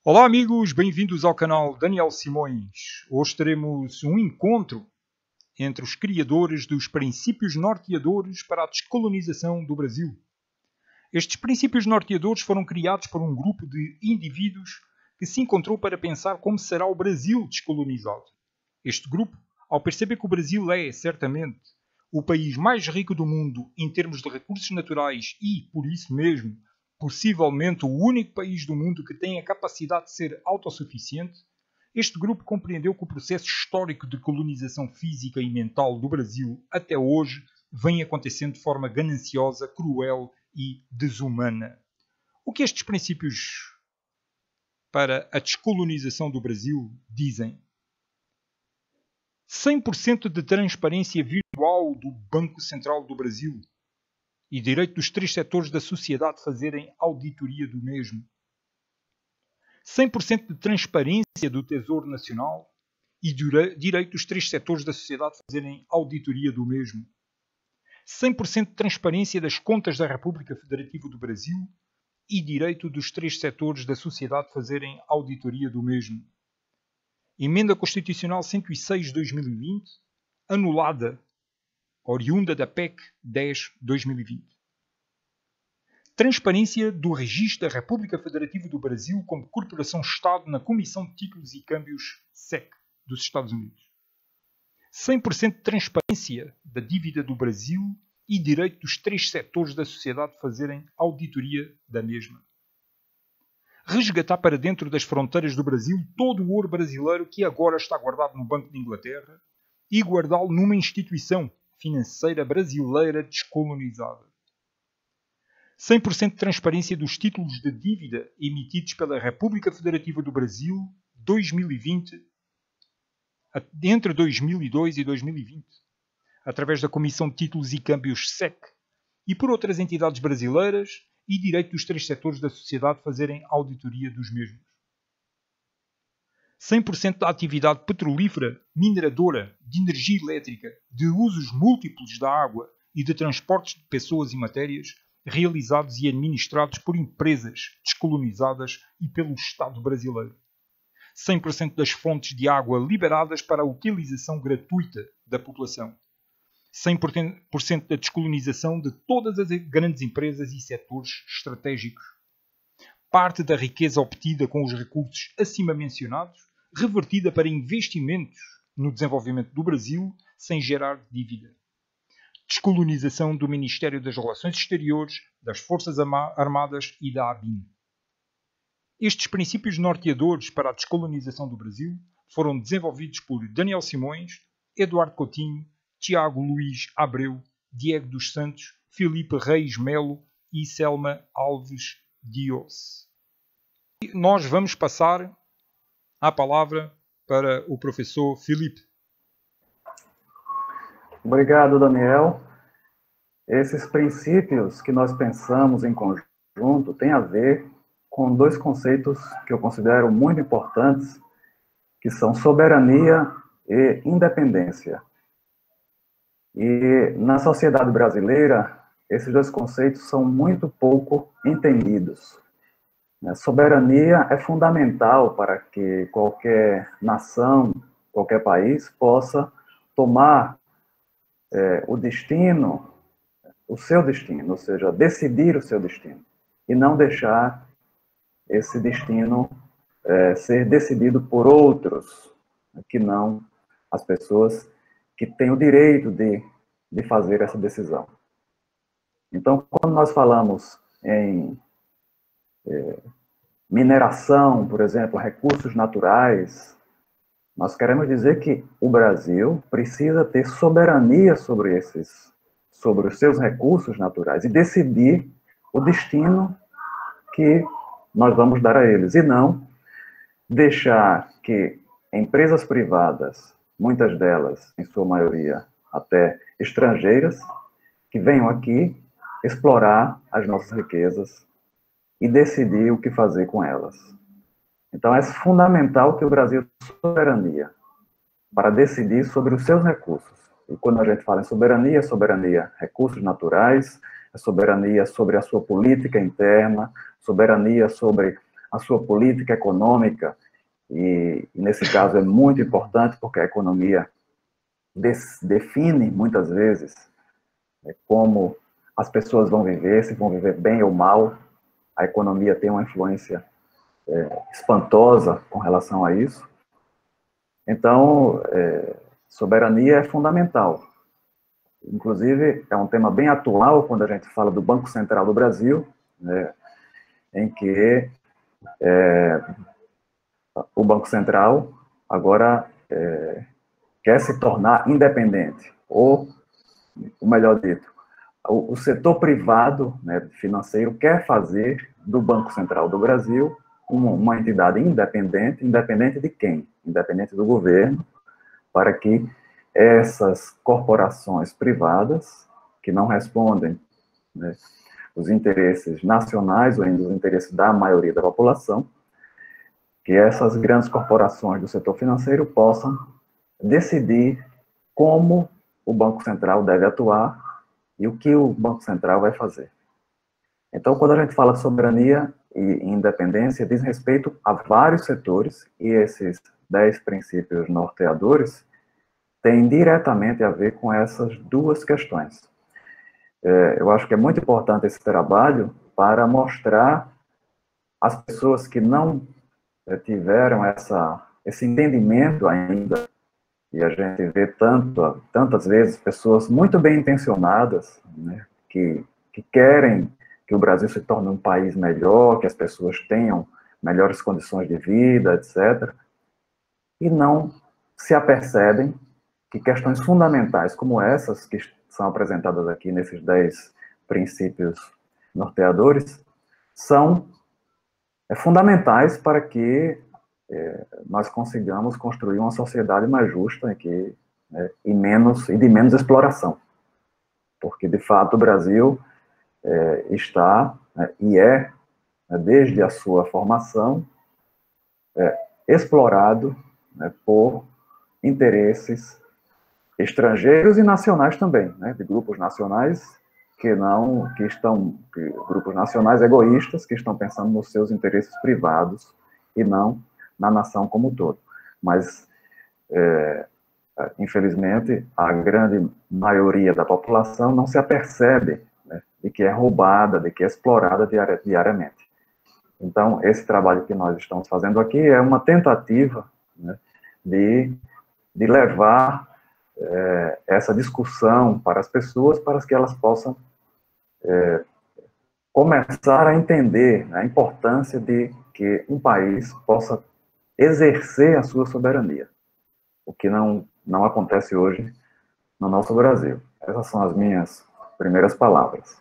Olá amigos, bem-vindos ao canal Daniel Simões. Hoje teremos um encontro entre os criadores dos princípios norteadores para a descolonização do Brasil. Estes princípios norteadores foram criados por um grupo de indivíduos que se encontrou para pensar como será o Brasil descolonizado. Este grupo, ao perceber que o Brasil é, certamente, o país mais rico do mundo em termos de recursos naturais e, por isso mesmo, possivelmente o único país do mundo que tem a capacidade de ser autossuficiente, este grupo compreendeu que o processo histórico de colonização física e mental do Brasil até hoje vem acontecendo de forma gananciosa, cruel e desumana. O que estes princípios para a descolonização do Brasil dizem? 100% de transparência virtual do Banco Central do Brasil e direito dos três setores da sociedade fazerem auditoria do mesmo. 100% de transparência do Tesouro Nacional e direito dos três setores da sociedade fazerem auditoria do mesmo. 100% de transparência das contas da República Federativa do Brasil e direito dos três setores da sociedade fazerem auditoria do mesmo. Emenda Constitucional 106 de 2020, anulada, oriunda da PEC 10/2020. Transparência do Registro da República Federativa do Brasil como Corporação-Estado na Comissão de Títulos e Câmbios SEC dos Estados Unidos. 100% de transparência da dívida do Brasil e direito dos três setores da sociedade fazerem auditoria da mesma. Resgatar para dentro das fronteiras do Brasil todo o ouro brasileiro que agora está guardado no Banco de Inglaterra e guardá-lo numa instituição financeira brasileira descolonizada. 100% de transparência dos títulos de dívida emitidos pela República Federativa do Brasil 2020, entre 2002 e 2020, através da Comissão de Títulos e Câmbios SEC e por outras entidades brasileiras e direito dos três setores da sociedade fazerem auditoria dos mesmos. 100% da atividade petrolífera, mineradora, de energia elétrica, de usos múltiplos da água e de transportes de pessoas e matérias realizados e administrados por empresas descolonizadas e pelo Estado brasileiro. 100% das fontes de água liberadas para a utilização gratuita da população. 100% da descolonização de todas as grandes empresas e setores estratégicos. Parte da riqueza obtida com os recursos acima mencionados, revertida para investimentos no desenvolvimento do Brasil sem gerar dívida. Descolonização do Ministério das Relações Exteriores, das Forças Armadas e da ABIN. Estes princípios norteadores para a descolonização do Brasil foram desenvolvidos por Daniel Simões, Eduardo Coutinho, Tiago Luís Abreu, Diego dos Santos, Filipe Reis Melo e Selma Alves Dios. Nós vamos passar a palavra para o professor Filipe. Obrigado, Daniel. Esses princípios que nós pensamos em conjunto têm a ver com dois conceitos que eu considero muito importantes, que são soberania e independência. E na sociedade brasileira, esses dois conceitos são muito pouco entendidos. Soberania é fundamental para que qualquer nação, qualquer país possa tomar o destino, o seu destino, ou seja, decidir o seu destino, e não deixar esse destino ser decidido por outros, que não as pessoas que têm o direito de fazer essa decisão. Então, quando nós falamos em mineração, por exemplo, recursos naturais, nós queremos dizer que o Brasil precisa ter soberania sobre os seus recursos naturais e decidir o destino que nós vamos dar a eles, e não deixar que empresas privadas, muitas delas, em sua maioria, até estrangeiras, que venham aqui explorar as nossas riquezas e decidir o que fazer com elas. Então, é fundamental que o Brasil tenha soberania para decidir sobre os seus recursos. E quando a gente fala em soberania, recursos naturais, soberania sobre a sua política interna, soberania sobre a sua política econômica, e nesse caso é muito importante porque a economia define muitas vezes como as pessoas vão viver, se vão viver bem ou mal. A economia tem uma influência espantosa com relação a isso. Então, soberania é fundamental. Inclusive, é um tema bem atual quando a gente fala do Banco Central do Brasil, né, em que o Banco Central agora quer se tornar independente, ou, melhor dito, o setor privado, né, financeiro quer fazer do Banco Central do Brasil uma entidade independente. Independente de quem? Independente do governo, para que essas corporações privadas, que não respondem, né, os interesses nacionais ou ainda os interesses da maioria da população, que essas grandes corporações do setor financeiro possam decidir como o Banco Central deve atuar e o que o Banco Central vai fazer. Então, quando a gente fala de soberania e independência, diz respeito a vários setores, e esses 10 princípios norteadores têm diretamente a ver com essas duas questões. Eu acho que é muito importante esse trabalho para mostrar às pessoas que não tiveram esse entendimento ainda, e a gente vê tantas vezes pessoas muito bem intencionadas, né, que querem que o Brasil se torne um país melhor, que as pessoas tenham melhores condições de vida, etc., e não se apercebem que questões fundamentais como essas, que são apresentadas aqui nesses 10 princípios norteadores, são fundamentais para que nós consigamos construir uma sociedade mais justa e de menos exploração. Porque, de fato, o Brasil está e desde a sua formação, explorado por interesses estrangeiros e nacionais também, de grupos nacionais grupos nacionais egoístas que estão pensando nos seus interesses privados e não na nação como um todo. Mas, infelizmente, a grande maioria da população não se apercebe de que é roubada, de que é explorada diariamente. Então, esse trabalho que nós estamos fazendo aqui é uma tentativa de levar essa discussão para as pessoas, para que elas possam começar a entender a importância de que um país possa exercer a sua soberania, o que não acontece hoje no nosso Brasil. Essas são as minhas primeiras palavras.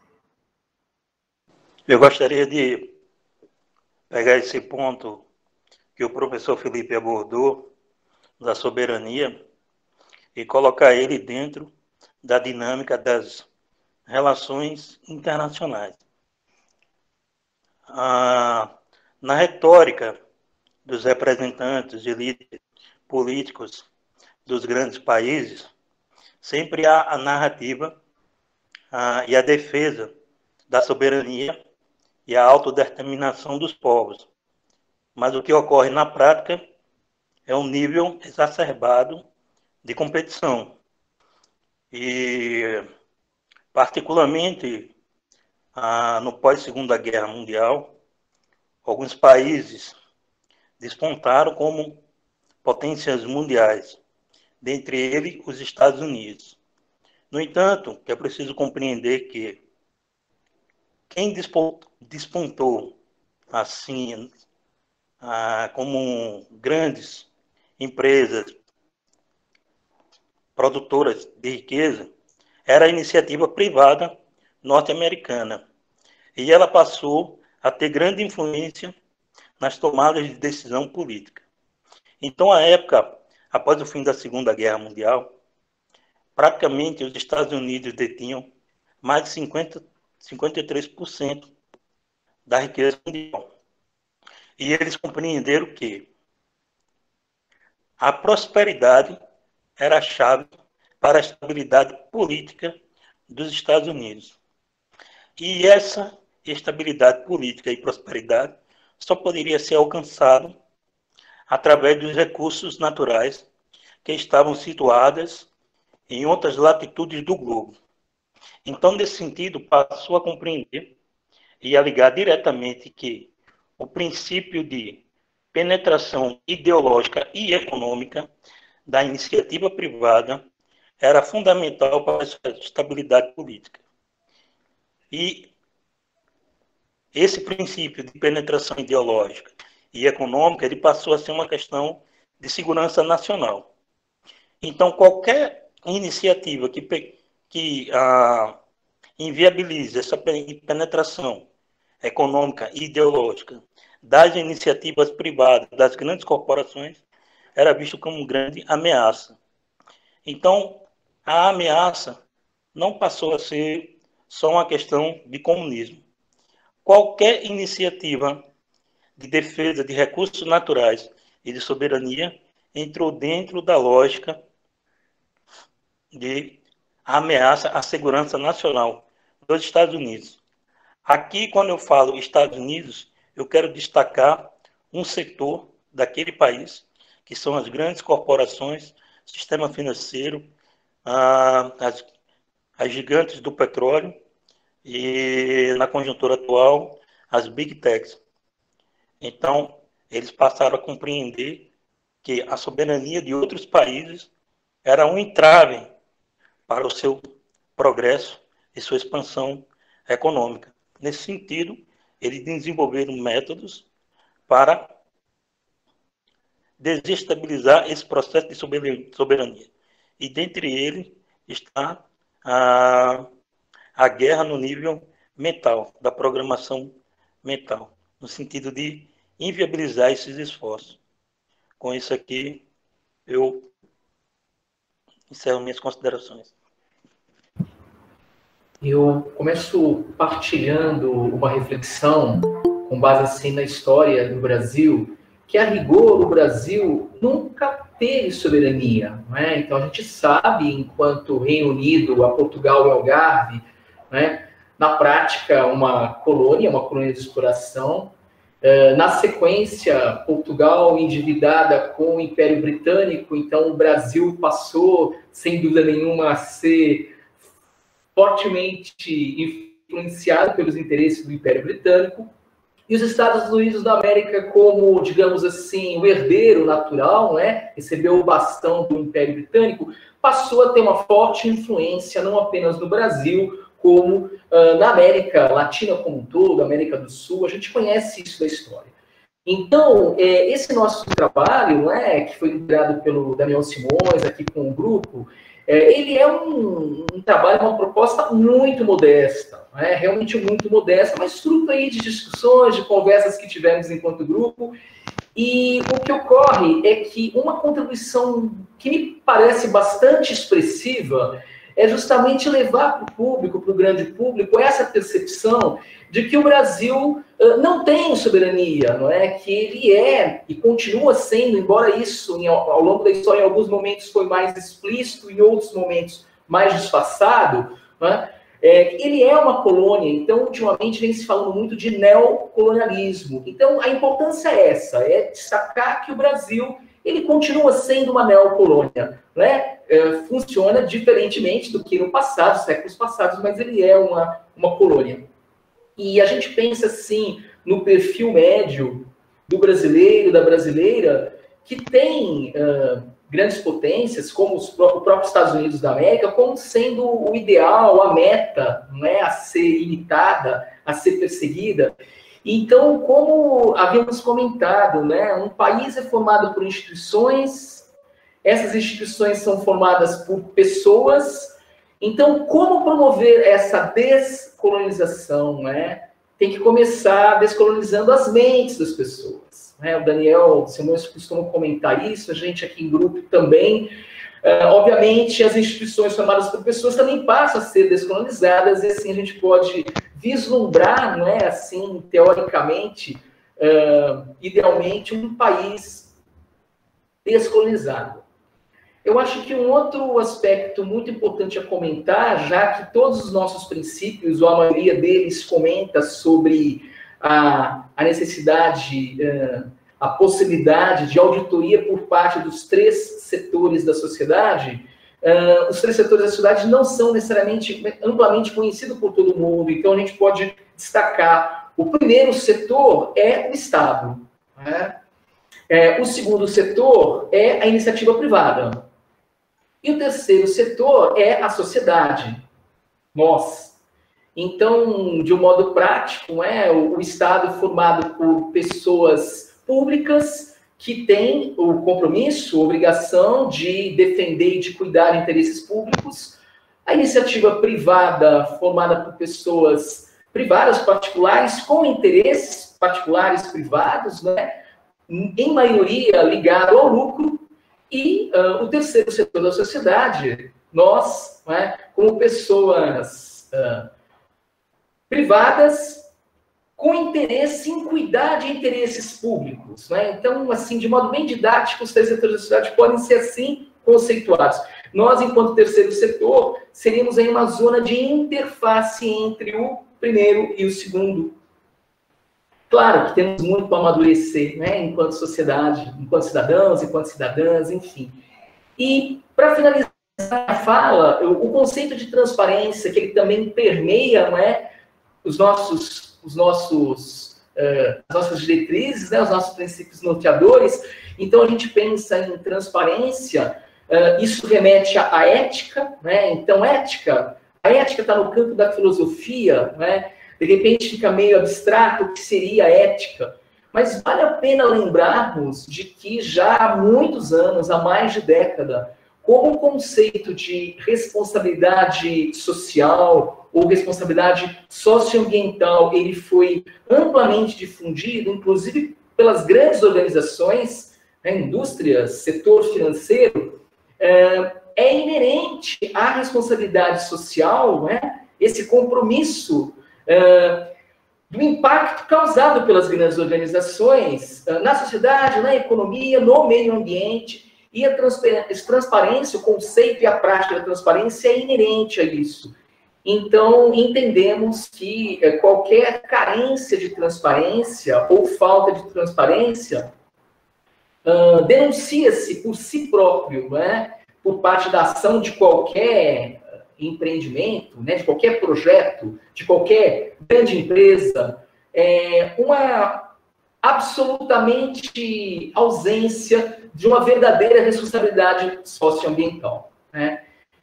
Eu gostaria de pegar esse ponto que o professor Felipe abordou, da soberania, e colocar ele dentro da dinâmica das relações internacionais. Na retórica dos representantes de líderes políticos dos grandes países, sempre há a narrativa e a defesa da soberania e a autodeterminação dos povos. Mas o que ocorre na prática é um nível exacerbado de competição. E, particularmente, no pós-Segunda Guerra Mundial, alguns países despontaram como potências mundiais, dentre eles os Estados Unidos. No entanto, é preciso compreender que quem despontou assim, como grandes empresas produtoras de riqueza, era a iniciativa privada norte-americana. E ela passou a ter grande influência nas tomadas de decisão política. Então, à época, após o fim da Segunda Guerra Mundial, praticamente os Estados Unidos detinham mais de 53% da riqueza mundial. E eles compreenderam que a prosperidade era a chave para a estabilidade política dos Estados Unidos. E essa estabilidade política e prosperidade só poderia ser alcançado através dos recursos naturais que estavam situadas em outras latitudes do globo. Então, nesse sentido, passou a compreender e a ligar diretamente que o princípio de penetração ideológica e econômica da iniciativa privada era fundamental para a estabilidade política. E esse princípio de penetração ideológica e econômica, ele passou a ser uma questão de segurança nacional. Então, qualquer iniciativa que inviabilize essa penetração econômica e ideológica das iniciativas privadas, das grandes corporações, era visto como grande ameaça. Então, a ameaça não passou a ser só uma questão de comunismo. Qualquer iniciativa de defesa de recursos naturais e de soberania entrou dentro da lógica de ameaça à segurança nacional dos Estados Unidos. Aqui, quando eu falo Estados Unidos, eu quero destacar um setor daquele país, que são as grandes corporações, sistema financeiro, as gigantes do petróleo e, na conjuntura atual, as big techs. Então, eles passaram a compreender que a soberania de outros países era um entrave para o seu progresso e sua expansão econômica. Nesse sentido, eles desenvolveram métodos para desestabilizar esse processo de soberania. E dentre eles está a guerra no nível mental, da programação mental, no sentido de inviabilizar esses esforços. Com isso aqui, eu encerro minhas considerações. Eu começo partilhando uma reflexão com base assim na história do Brasil, que a rigor o Brasil nunca teve soberania, não é? Então a gente sabe, enquanto Reino Unido, a Portugal e Algarve, né, na prática uma colônia de exploração. Na sequência, Portugal endividada com o Império Britânico, então o Brasil passou, sem dúvida nenhuma, a ser fortemente influenciado pelos interesses do Império Britânico, e os Estados Unidos da América como, digamos assim, o herdeiro natural, né, recebeu o bastão do Império Britânico, passou a ter uma forte influência não apenas no Brasil, como na América Latina como um todo, América do Sul. A gente conhece isso da história. Então, esse nosso trabalho, né, que foi liderado pelo Daniel Simões, aqui com o grupo, ele é um trabalho, uma proposta muito modesta, né, realmente muito modesta, mas fruto aí de discussões, de conversas que tivemos enquanto grupo. E o que ocorre é que uma contribuição que me parece bastante expressiva é justamente levar para o público, para o grande público, essa percepção de que o Brasil não tem soberania, não é? Que ele é e continua sendo, embora isso ao longo da história em alguns momentos foi mais explícito, em outros momentos mais disfarçado, não é? Ele é uma colônia, então ultimamente vem se falando muito de neocolonialismo. Então a importância é essa, é destacar que o Brasil ele continua sendo uma neocolônia, né? Funciona diferentemente do que no passado, séculos passados, mas ele é uma colônia. E a gente pensa, assim, no perfil médio do brasileiro, da brasileira, que tem grandes potências, como o próprio Estados Unidos da América, como sendo o ideal, a meta, né, a ser imitada, a ser perseguida. Então, como havíamos comentado, né, um país é formado por instituições, essas instituições são formadas por pessoas. Então, como promover essa descolonização, né? Tem que começar descolonizando as mentes das pessoas, né? O Daniel Simões costuma comentar isso, a gente aqui em grupo também. Obviamente, as instituições formadas por pessoas também passam a ser descolonizadas, e assim a gente pode vislumbrar, não é, assim, teoricamente, idealmente, um país descolonizado. Eu acho que um outro aspecto muito importante a comentar, já que todos os nossos princípios, ou a maioria deles, comenta sobre a necessidade, a possibilidade de auditoria por parte dos três setores da sociedade, os três setores da sociedade não são necessariamente amplamente conhecidos por todo mundo, então a gente pode destacar. O primeiro setor é o Estado, né? O segundo setor é a iniciativa privada. E o terceiro setor é a sociedade, nós. Então, de um modo prático, o Estado formado por pessoas públicas que têm o compromisso, a obrigação de defender e de cuidar de interesses públicos. A iniciativa privada formada por pessoas privadas, particulares, com interesses particulares privados, em maioria ligado ao lucro. E o terceiro setor da sociedade, nós, como pessoas privadas com interesse em cuidar de interesses públicos. Então, assim, de modo bem didático, os três setores da sociedade podem ser assim conceituados. Nós, enquanto terceiro setor, seríamos aí uma zona de interface entre o primeiro e o segundo. Claro que temos muito para amadurecer, enquanto sociedade, enquanto cidadãos, enquanto cidadãs, enfim. E, para finalizar a fala, o conceito de transparência, que ele também permeia, as nossas diretrizes, os nossos princípios norteadores. Então, a gente pensa em transparência, isso remete à ética, Então, a ética está no campo da filosofia, De repente fica meio abstrato o que seria ética, mas vale a pena lembrarmos de que já há muitos anos, há mais de década, como o conceito de responsabilidade social ou responsabilidade socioambiental, ele foi amplamente difundido, inclusive pelas grandes organizações, indústrias, setor financeiro, é inerente à responsabilidade social, esse compromisso do impacto causado pelas grandes organizações na sociedade, na economia, no meio ambiente. E a transparência, o conceito e a prática da transparência é inerente a isso. Então, entendemos que qualquer carência de transparência ou falta de transparência denuncia-se por si próprio, por parte da ação de qualquer empreendimento, de qualquer projeto, de qualquer grande empresa, uma absolutamente ausência de uma verdadeira responsabilidade socioambiental.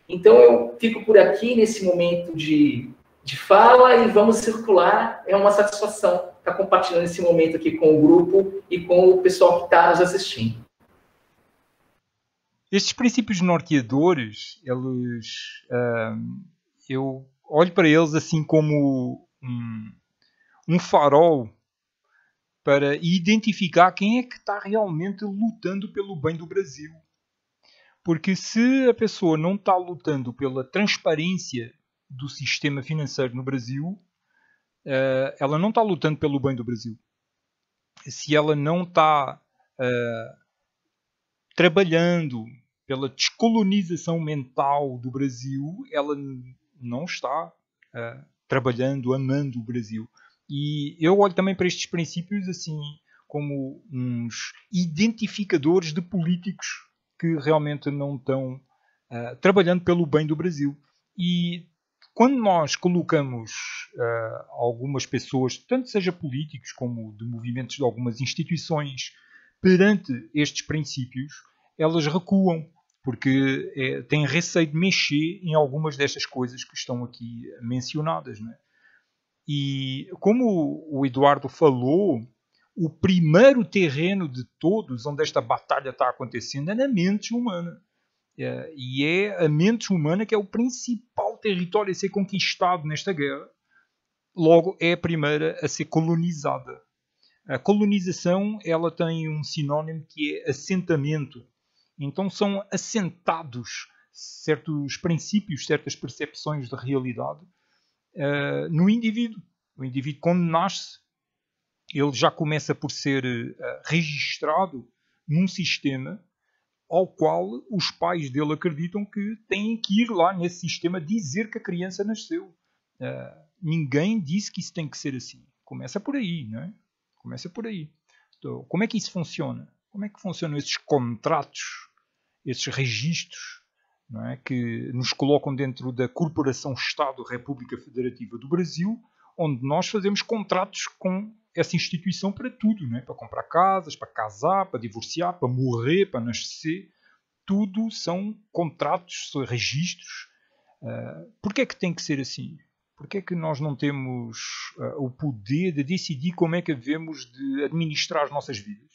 Então, eu fico por aqui nesse momento de fala e vamos circular. É uma satisfação estar compartilhando esse momento aqui com o grupo e com o pessoal que está nos assistindo. Estes princípios norteadores, eu olho para eles assim como um farol para identificar quem é que está realmente lutando pelo bem do Brasil. Porque se a pessoa não está lutando pela transparência do sistema financeiro no Brasil, ela não está lutando pelo bem do Brasil. Se ela não está trabalhando pela descolonização mental do Brasil, ela não está trabalhando, amando o Brasil. E eu olho também para estes princípios assim como uns identificadores de políticos que realmente não estão trabalhando pelo bem do Brasil. E quando nós colocamos algumas pessoas, tanto seja políticos como de movimentos de algumas instituições, perante estes princípios, elas recuam, porque têm receio de mexer em algumas destas coisas que estão aqui mencionadas. E como o Eduardo falou, o primeiro terreno de todos onde esta batalha está acontecendo é na mente humana. E é a mente humana que é o principal território a ser conquistado nesta guerra. Logo, é a primeira a ser colonizada. A colonização, ela tem um sinónimo que é assentamento. Então são assentados certos princípios, certas percepções de realidade no indivíduo. O indivíduo, quando nasce, ele já começa por ser registrado num sistema ao qual os pais dele acreditam que têm que ir lá nesse sistema dizer que a criança nasceu. Ninguém disse que isso tem que ser assim. Começa por aí, não é? Começa por aí. Então, como é que isso funciona? Como é que funcionam esses contratos, esses registros, não é? Que nos colocam dentro da Corporação Estado República Federativa do Brasil, onde nós fazemos contratos com essa instituição para tudo, não é? Para comprar casas, para casar, para divorciar, para morrer, para nascer. Tudo são contratos, são registros. Porquê é que tem que ser assim? Porquê é que nós não temos o poder de decidir como é que devemos de administrar as nossas vidas?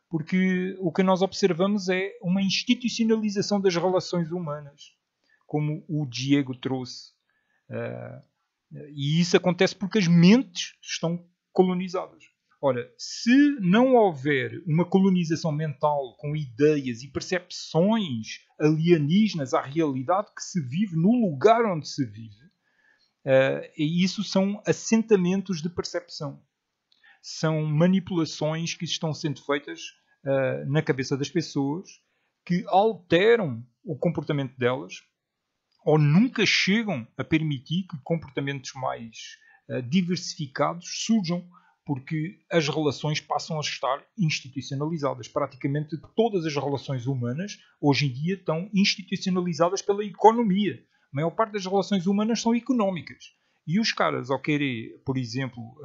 Porque o que nós observamos é uma institucionalização das relações humanas, como o Diego trouxe. E isso acontece porque as mentes estão colonizadas. Ora, se não houver uma colonização mental com ideias e percepções alienígenas à realidade que se vive no lugar onde se vive, e isso são assentamentos de percepção. São manipulações que estão sendo feitas na cabeça das pessoas, que alteram o comportamento delas, ou nunca chegam a permitir que comportamentos mais diversificados surjam, porque as relações passam a estar institucionalizadas. Praticamente todas as relações humanas, hoje em dia, estão institucionalizadas pela economia. A maior parte das relações humanas são económicas. E os caras, ao querer, por exemplo,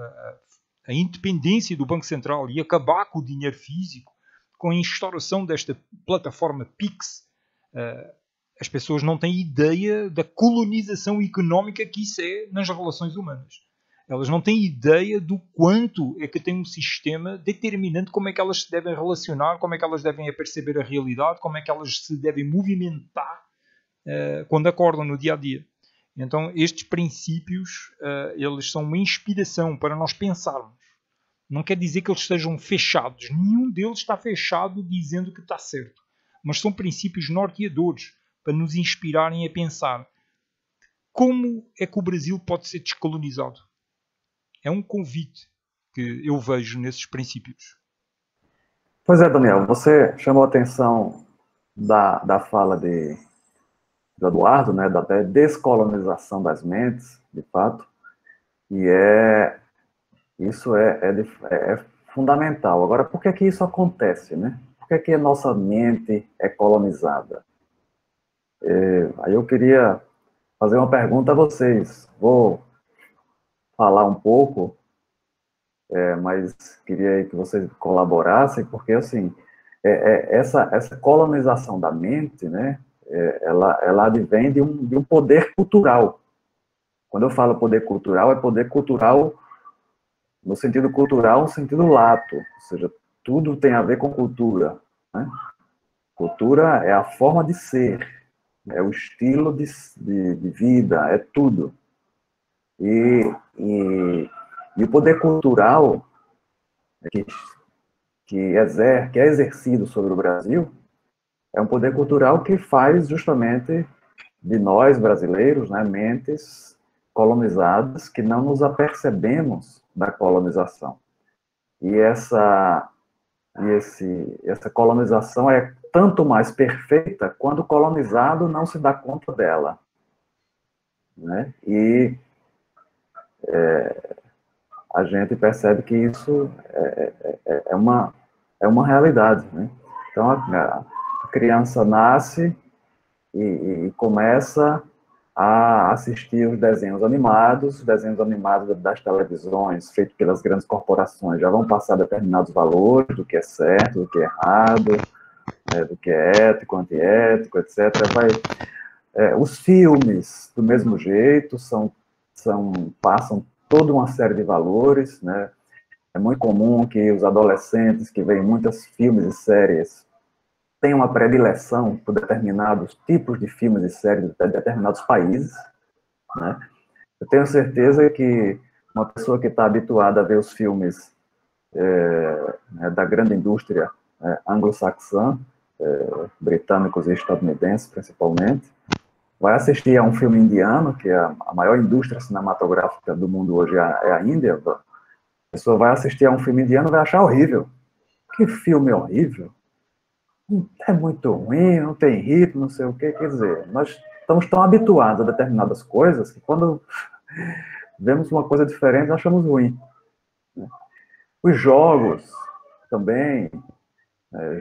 a independência do Banco Central e acabar com o dinheiro físico, com a instauração desta plataforma PIX, as pessoas não têm ideia da colonização económica que isso é nas relações humanas. Elas não têm ideia do quanto é que tem um sistema determinante como é que elas se devem relacionar, como é que elas devem perceber a realidade, como é que elas se devem movimentar quando acordam no dia a dia. Então, estes princípios, eles são uma inspiração para nós pensarmos. Não quer dizer que eles estejam fechados. Nenhum deles está fechado dizendo que está certo. Mas são princípios norteadores para nos inspirarem a pensar como é que o Brasil pode ser descolonizado. É um convite que eu vejo nesses princípios. Pois é, Daniel, você chamou a atenção da fala do Eduardo, né, da descolonização das mentes, de fato, e isso é fundamental. Agora, por que isso acontece, né? Por que a nossa mente é colonizada? Aí eu queria fazer uma pergunta a vocês. Vou falar um pouco, mas queria que vocês colaborassem, porque, assim, essa colonização da mente, né, ela advém de um poder cultural. Quando eu falo poder cultural, é poder cultural no sentido lato, ou seja, tudo tem a ver com cultura, né? Cultura é a forma de ser, é o estilo de vida, é tudo. E o poder cultural que é exercido sobre o Brasil é um poder cultural que faz justamente de nós, brasileiros, né, mentes colonizadas que não nos apercebemos da colonização. E essa colonização é tanto mais perfeita quando o colonizado não se dá conta dela, né? E a gente percebe que isso é uma realidade, né? Então, a criança nasce e começa a assistir os desenhos animados das televisões, feitos pelas grandes corporações, já vão passar determinados valores do que é certo, do que é errado, do que é ético, antiético, etc. Os filmes, do mesmo jeito, passam toda uma série de valores, né? É muito comum que os adolescentes que veem muitos filmes e séries tenham uma predileção por determinados tipos de filmes e séries de determinados países, né? Eu tenho certeza que uma pessoa que está habituada a ver os filmes da grande indústria anglo-saxã, britânicos e estadunidenses principalmente, vai assistir a um filme indiano, que é a maior indústria cinematográfica do mundo hoje é a Índia. A pessoa vai assistir a um filme indiano e vai achar horrível. Que filme horrível! É muito ruim, não tem ritmo, não sei o quê. Quer dizer, nós estamos tão habituados a determinadas coisas que quando vemos uma coisa diferente, achamos ruim. né? Os jogos também,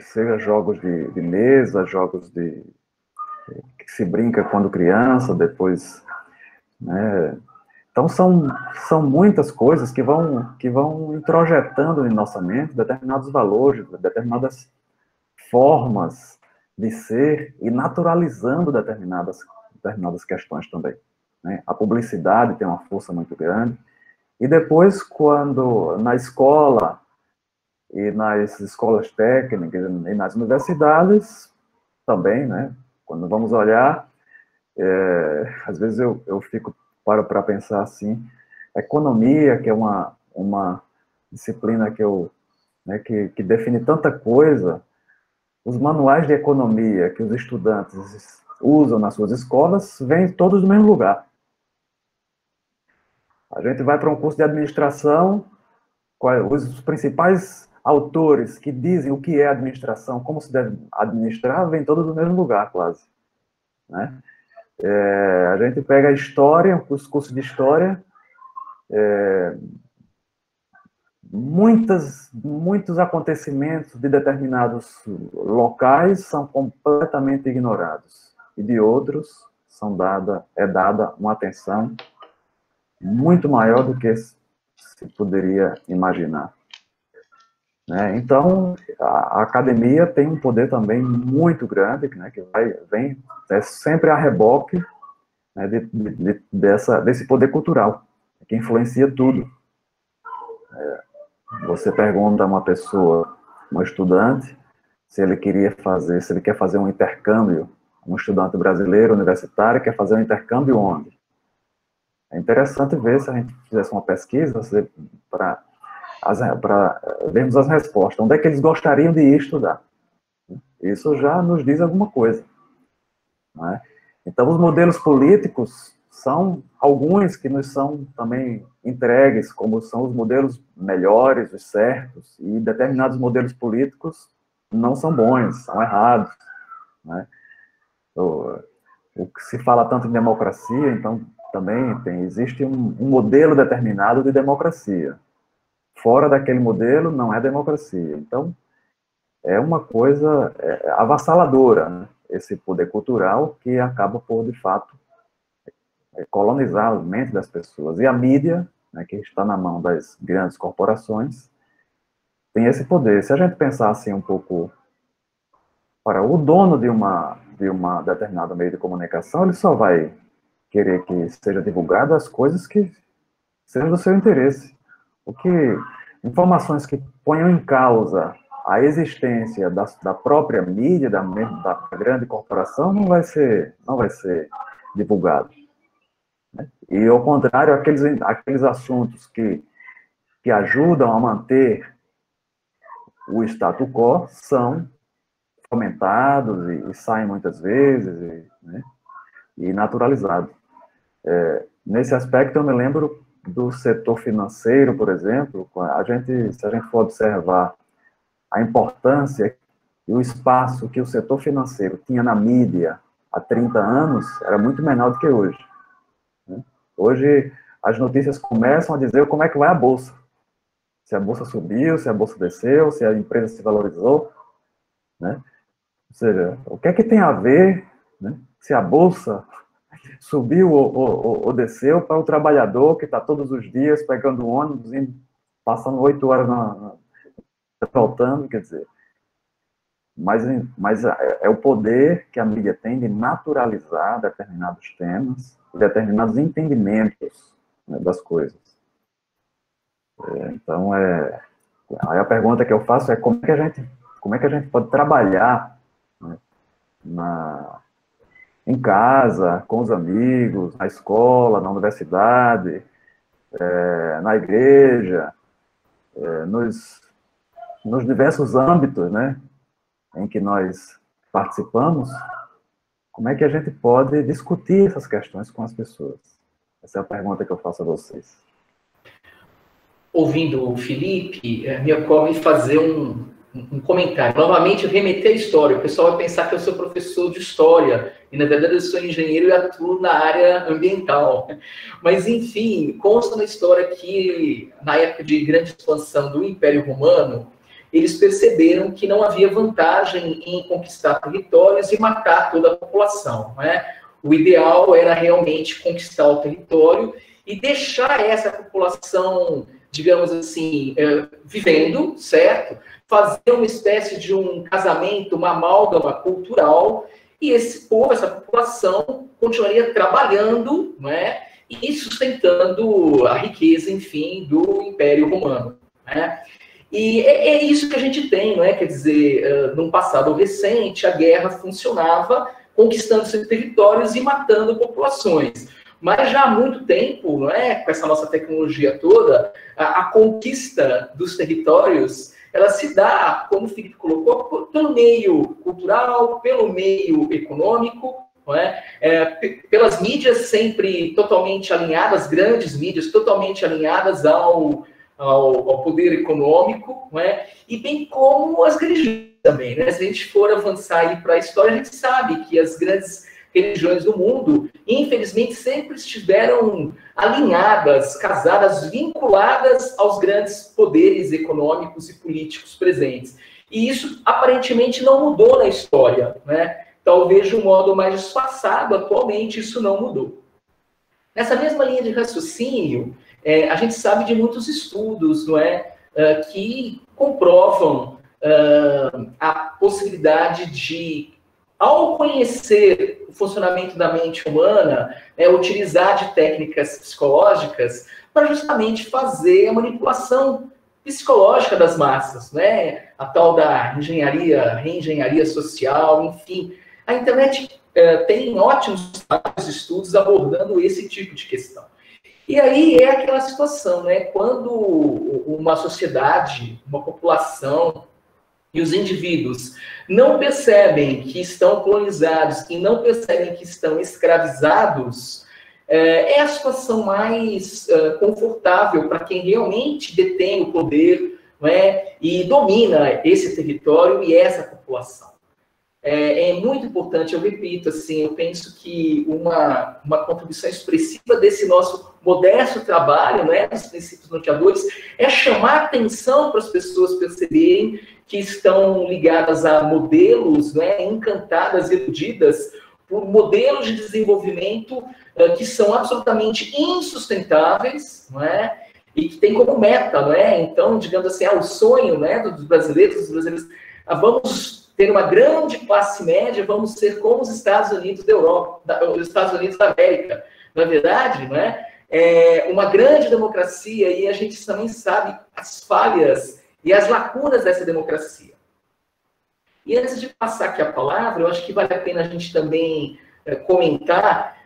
seja jogos de mesa, jogos que se brinca quando criança, depois, né? Então, são muitas coisas que vão introjetando em nossa mente determinados valores, determinadas formas de ser e naturalizando determinadas questões também, né? A publicidade tem uma força muito grande. E depois, quando na escola e nas escolas técnicas e nas universidades também, né? Quando vamos olhar, às vezes eu fico para pensar assim, a economia, que é uma disciplina que define tanta coisa, os manuais de economia que os estudantes usam nas suas escolas vêm todos do mesmo lugar. A gente vai para um curso de administração, os principais autores que dizem o que é administração, como se deve administrar, vêm todos do mesmo lugar, quase, né? A gente pega a história, os cursos de história, muitos acontecimentos de determinados locais são completamente ignorados, e de outros é dada uma atenção muito maior do que se poderia imaginar, né? Então, a academia tem um poder também muito grande, né, que vem sempre a reboque, né, desse poder cultural, que influencia tudo. Você pergunta a uma pessoa, um estudante, se ele quer fazer um intercâmbio, um estudante brasileiro universitário quer fazer um intercâmbio onde? É interessante ver, se a gente fizesse uma pesquisa para vermos as respostas. Onde é que eles gostariam de ir estudar? Isso já nos diz alguma coisa, né? Então, os modelos políticos são alguns que nos são também entregues, como são os modelos melhores, os certos, e determinados modelos políticos não são bons, são errados, né? O que se fala tanto em democracia, então, também existe um modelo determinado de democracia. Fora daquele modelo, não é democracia. Então, é uma coisa avassaladora, né? Esse poder cultural que acaba por, de fato, colonizar a mente das pessoas. E a mídia, né, que está na mão das grandes corporações, tem esse poder. Se a gente pensar assim um pouco, para o dono de uma determinada meio de comunicação, ele só vai querer que seja divulgado as coisas que sejam do seu interesse. Informações que ponham em causa a existência da própria mídia, da grande corporação, não vai ser divulgado, né? E, ao contrário, aqueles assuntos que ajudam a manter o status quo são fomentados e saem muitas vezes, né, e naturalizados. Nesse aspecto, eu me lembro do setor financeiro, por exemplo. Se a gente for observar a importância e o espaço que o setor financeiro tinha na mídia há 30 anos, era muito menor do que hoje, né? Hoje, as notícias começam a dizer como é que vai a Bolsa. Se a Bolsa subiu, se a Bolsa desceu, se a empresa se valorizou, né? Ou seja, o que é que tem a ver, né, se a Bolsa subiu ou desceu para o trabalhador que está todos os dias pegando ônibus, passando 8 horas voltando, quer dizer. Mas é o poder que a mídia tem de naturalizar determinados temas, determinados entendimentos, né, das coisas. Então, aí a pergunta que eu faço é como é que a gente pode trabalhar, né, em casa, com os amigos, na escola, na universidade, na igreja, nos diversos âmbitos, né, em que nós participamos, como é que a gente pode discutir essas questões com as pessoas? Essa é a pergunta que eu faço a vocês. Ouvindo o Felipe, me ocorre fazer um comentário. Novamente, remeter à história. O pessoal vai pensar que eu sou professor de história, e na verdade eu sou engenheiro e atuo na área ambiental. Mas, enfim, consta na história que, na época de grande expansão do Império Romano, eles perceberam que não havia vantagem em conquistar territórios e matar toda a população, né? O ideal era realmente conquistar o território e deixar essa população, digamos assim, vivendo, certo? Fazer uma espécie de um casamento, uma amálgama cultural, e esse povo, essa população, continuaria trabalhando, né? E sustentando a riqueza, enfim, do Império Romano, né? E é isso que a gente tem, não é? Quer dizer, num passado recente, a guerra funcionava conquistando seus territórios e matando populações. Mas já há muito tempo, não é? Com essa nossa tecnologia toda, a conquista dos territórios, ela se dá, como o Felipe colocou, pelo meio cultural, pelo meio econômico, não é? Pelas mídias sempre totalmente alinhadas, grandes mídias totalmente alinhadas ao poder econômico, não é? E bem como as religiões também, né? Se a gente for avançar para a história, a gente sabe que as grandes religiões do mundo, infelizmente, sempre estiveram alinhadas, casadas, vinculadas aos grandes poderes econômicos e políticos presentes. E isso, aparentemente, não mudou na história, né? Talvez de um modo mais disfarçado, atualmente, isso não mudou. Nessa mesma linha de raciocínio, a gente sabe de muitos estudos, não é, que comprovam a possibilidade de, ao conhecer o funcionamento da mente humana, utilizar de técnicas psicológicas para justamente fazer a manipulação psicológica das massas, né? A tal da reengenharia social, enfim. A internet tem ótimos estudos abordando esse tipo de questão. E aí é aquela situação, né? Quando uma sociedade, uma população e os indivíduos não percebem que estão colonizados e não percebem que estão escravizados, é a situação mais confortável para quem realmente detém o poder, não é? E domina esse território e essa população. É muito importante, eu repito, assim, eu penso que uma contribuição expressiva desse nosso modesto trabalho, né, dos princípios norteadores, é chamar atenção para as pessoas perceberem que estão ligadas a modelos, né, encantadas, iludidas, por modelos de desenvolvimento que são absolutamente insustentáveis, não é? E que tem como meta, não é? Então, digamos assim, o sonho, né, dos brasileiros, vamos ter uma grande classe média, vamos ser como os Estados Unidos da Europa, os Estados Unidos da América. Na verdade, não é? Uma grande democracia, e a gente também sabe as falhas e as lacunas dessa democracia. E antes de passar aqui a palavra, eu acho que vale a pena a gente também comentar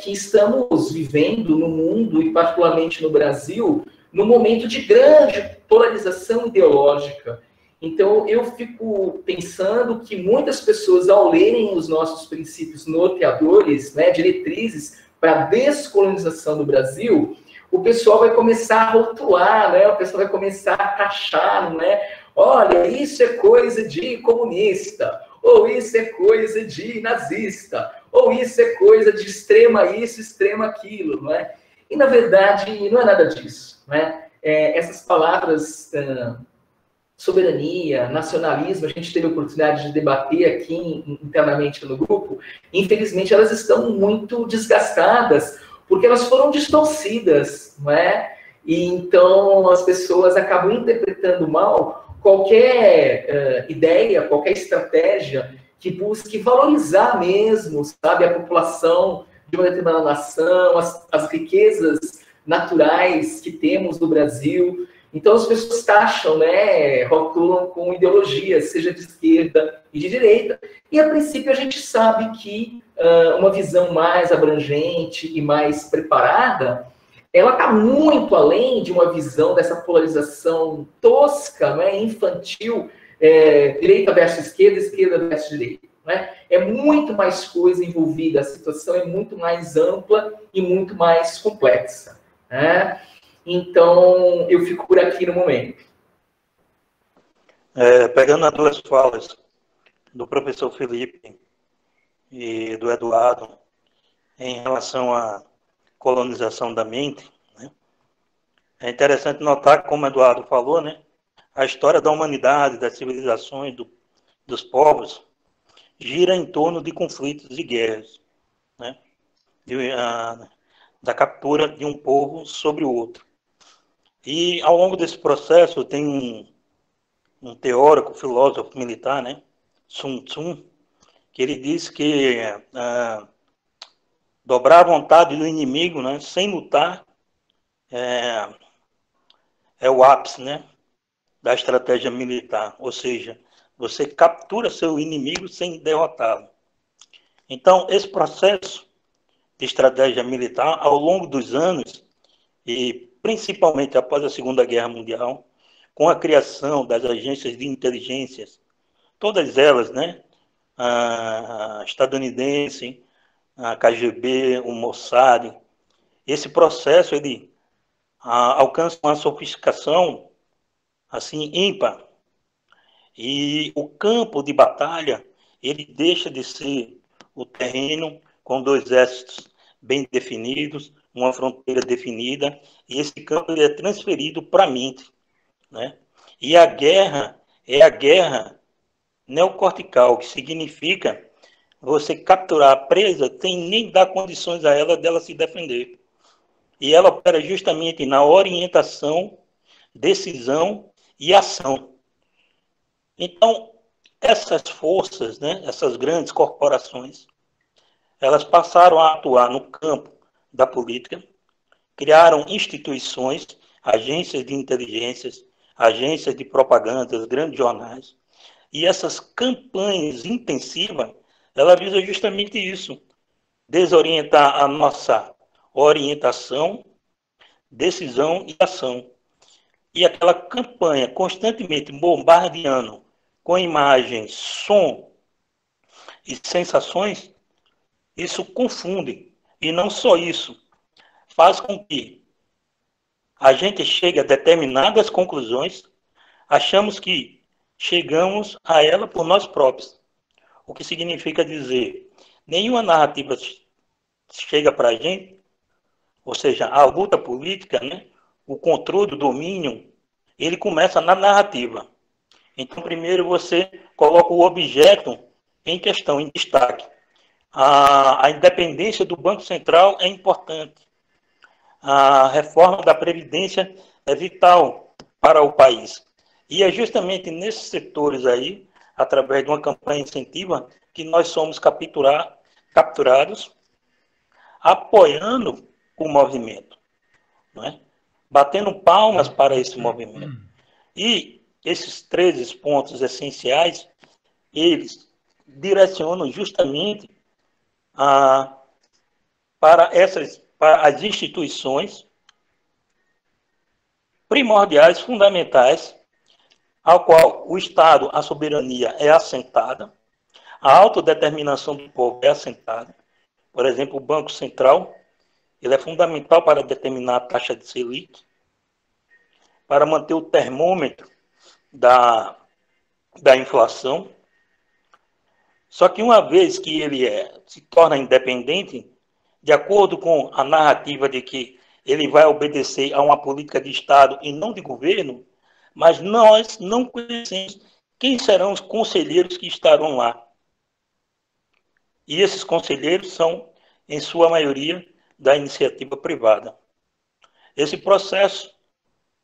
que estamos vivendo no mundo, e particularmente no Brasil, num momento de grande polarização ideológica. Então, eu fico pensando que muitas pessoas, ao lerem os nossos princípios norteadores, né, diretrizes para a descolonização do Brasil, o pessoal vai começar a rotular, né, o pessoal vai começar a taxar, né, olha, isso é coisa de comunista, ou isso é coisa de nazista, ou isso é coisa de extrema isso, extrema aquilo, não é? E, na verdade, não é nada disso, né? Essas palavras... soberania, nacionalismo, a gente teve a oportunidade de debater aqui internamente no grupo, infelizmente elas estão muito desgastadas, porque elas foram distorcidas, não é? E então as pessoas acabam interpretando mal qualquer ideia, qualquer estratégia que busque valorizar mesmo, sabe, a população de uma determinada nação, as riquezas naturais que temos no Brasil. Então, as pessoas taxam, né, rotulam com ideologias, seja de esquerda e de direita, e, a princípio, a gente sabe que uma visão mais abrangente e mais preparada, ela está muito além de uma visão dessa polarização tosca, né, infantil, direita versus esquerda, esquerda versus direita. Né? É muito mais coisa envolvida, a situação é muito mais ampla e muito mais complexa. Né? Então, eu fico por aqui no momento. pegando as duas falas do professor Felipe e do Eduardo em relação à colonização da mente, né? É interessante notar, como o Eduardo falou, né, a história da humanidade, das civilizações, dos povos, gira em torno de conflitos e guerras, né? Da captura de um povo sobre o outro. E ao longo desse processo tem um teórico, filósofo militar, né, Sun Tzu, que ele diz que dobrar a vontade do inimigo, né, sem lutar é o ápice, né, da estratégia militar. Ou seja, você captura seu inimigo sem derrotá-lo. Então, esse processo de estratégia militar, ao longo dos anos, e principalmente após a Segunda Guerra Mundial, com a criação das agências de inteligências, todas elas, né, a estadunidense, a KGB, o Mossad, esse processo ele alcança uma sofisticação assim ímpar, e o campo de batalha ele deixa de ser o terreno com dois exércitos bem definidos, uma fronteira definida, e esse campo ele é transferido para a mente, né? E a guerra é a guerra neocortical, que significa você capturar a presa sem nem dar condições a ela dela se defender. E ela opera justamente na orientação, decisão e ação. Então, essas forças, né, essas grandes corporações, elas passaram a atuar no campo da política, criaram instituições, agências de inteligências, agências de propaganda, grandes jornais. E essas campanhas intensivas, ela visa justamente isso, desorientar a nossa orientação, decisão e ação. E aquela campanha constantemente bombardeando com imagens, som e sensações, isso confunde. E não só isso, faz com que a gente chegue a determinadas conclusões, achamos que chegamos a ela por nós próprios. O que significa dizer, nenhuma narrativa chega para a gente, ou seja, a luta política, né, o controle, o domínio, ele começa na narrativa. Então, primeiro você coloca o objeto em questão, em destaque. A independência do Banco Central é importante. A reforma da Previdência é vital para o país. E é justamente nesses setores aí, através de uma campanha incentiva, que nós somos capturados, apoiando o movimento, não é? Batendo palmas para esse movimento. E esses 13 pontos essenciais, eles direcionam justamente para as instituições primordiais, fundamentais, ao qual o Estado, a soberania é assentada, a autodeterminação do povo é assentada. Por exemplo, o Banco Central, ele é fundamental para determinar a taxa de Selic, para manter o termômetro da inflação. Só que uma vez que ele se torna independente, de acordo com a narrativa de que ele vai obedecer a uma política de Estado e não de governo, mas nós não conhecemos quem serão os conselheiros que estarão lá. E esses conselheiros são, em sua maioria, da iniciativa privada. Esse processo,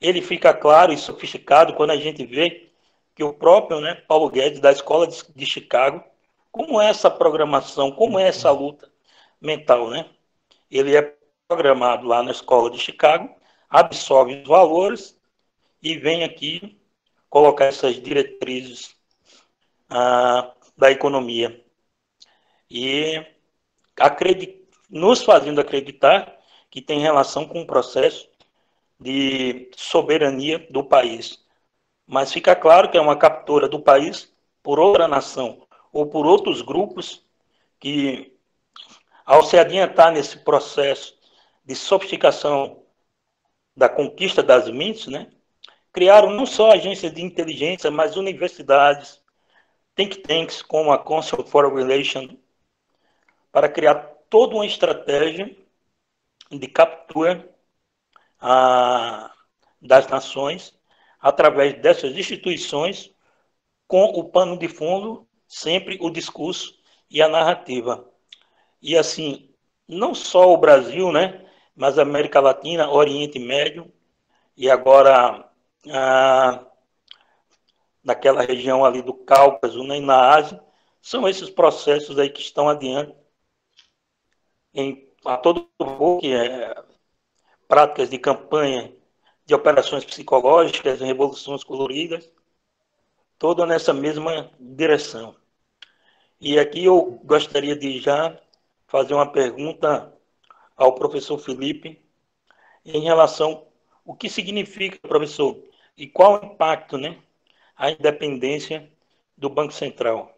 ele fica claro e sofisticado quando a gente vê que o próprio, né, Paulo Guedes, da Escola de Chicago, como é essa programação, como é essa luta mental, né? Ele é programado lá na Escola de Chicago, absorve os valores e vem aqui colocar essas diretrizes da economia. E nos fazendo acreditar que tem relação com o processo de soberania do país. Mas fica claro que é uma captura do país por outra nação ou por outros grupos que, ao se adiantar nesse processo de sofisticação da conquista das mentes, né, criaram não só agências de inteligência, mas universidades, think tanks como a Council for Regulation, para criar toda uma estratégia de captura das nações através dessas instituições, com o pano de fundo sempre o discurso e a narrativa. E assim, não só o Brasil, né, mas a América Latina, Oriente Médio e agora naquela região ali do Cáucaso, né, e na Ásia, são esses processos aí que estão adiante a todo voo, que é práticas de campanha, de operações psicológicas, revoluções coloridas, toda nessa mesma direção. E aqui eu gostaria de já fazer uma pergunta ao professor Felipe em relação ao que significa, professor, e qual o impacto, né, a independência do Banco Central.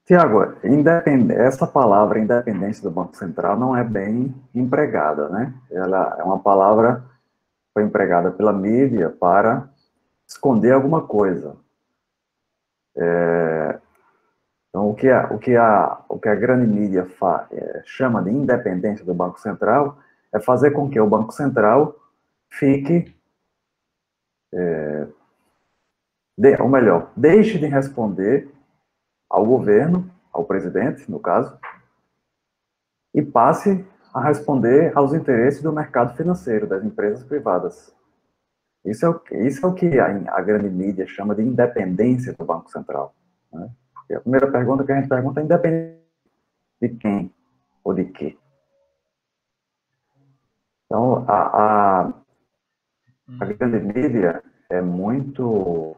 Tiago, essa palavra independência do Banco Central não é bem empregada, né? Ela é uma palavra que foi empregada pela mídia para esconder alguma coisa. Então, o que a grande mídia chama de independência do Banco Central é fazer com que o Banco Central fique, ou melhor, deixe de responder ao governo, ao presidente, no caso, e passe a responder aos interesses do mercado financeiro, das empresas privadas. Isso é o que a grande mídia chama de independência do Banco Central, né? Porque a primeira pergunta que a gente pergunta é independente de quem ou de quê. Então, a grande mídia é muito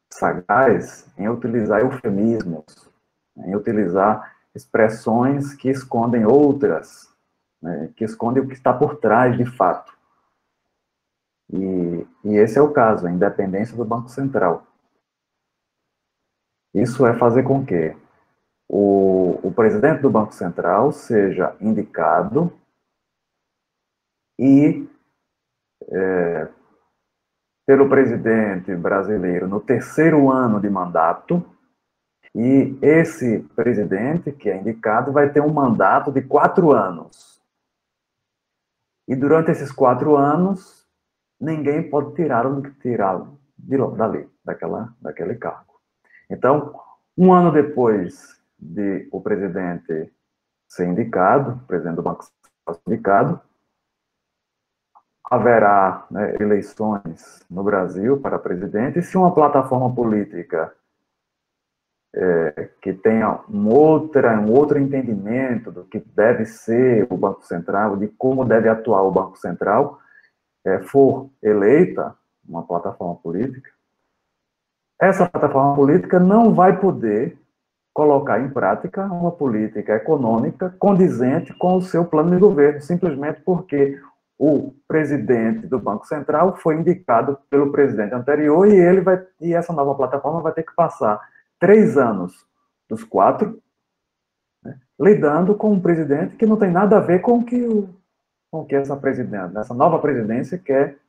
sagaz em utilizar eufemismos, em utilizar expressões que escondem outras, né, que escondem o que está por trás de fato. E esse é o caso, a independência do Banco Central. Isso é fazer com que o presidente do Banco Central seja indicado e pelo presidente brasileiro no terceiro ano de mandato, e esse presidente que é indicado vai ter um mandato de 4 anos. E durante esses 4 anos, ninguém pode tirá-lo dali, daquele cargo. Então, um ano depois de o presidente ser indicado, o presidente do Banco Central ser indicado, haverá, né, eleições no Brasil para presidente, e se uma plataforma política que tenha um outro entendimento do que deve ser o Banco Central, de como deve atuar o Banco Central, for eleita uma plataforma política, essa plataforma política não vai poder colocar em prática uma política econômica condizente com o seu plano de governo, simplesmente porque o presidente do Banco Central foi indicado pelo presidente anterior e essa nova plataforma vai ter que passar 3 anos dos 4, né, lidando com um presidente que não tem nada a ver com o que essa nova presidência quer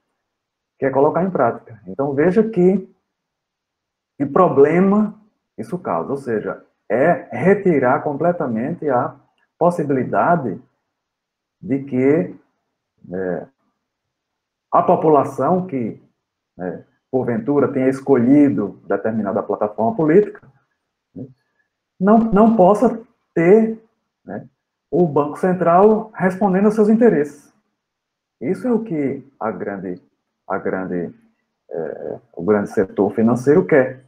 colocar em prática. Então, veja que problema isso causa, ou seja, é retirar completamente a possibilidade de que a população que, porventura, tenha escolhido determinada plataforma política, né, não possa ter, né, o Banco Central respondendo aos seus interesses. Isso é o que o grande setor financeiro quer.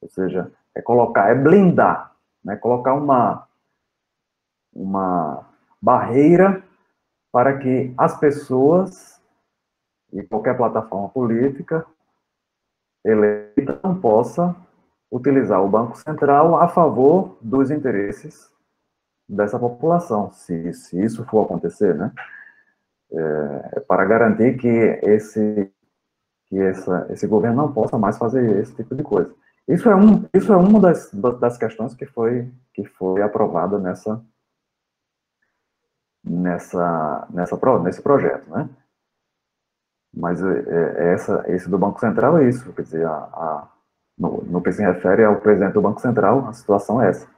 Ou seja, é blindar, né, colocar uma barreira para que as pessoas e qualquer plataforma política eleita não possa utilizar o Banco Central a favor dos interesses dessa população, se isso for acontecer, né? Para garantir que esse governo não possa mais fazer esse tipo de coisa. Isso é uma das questões que foi aprovada nesse projeto, né? Mas esse do Banco Central é isso, quer dizer, no que se refere ao presidente do Banco Central, a situação é essa.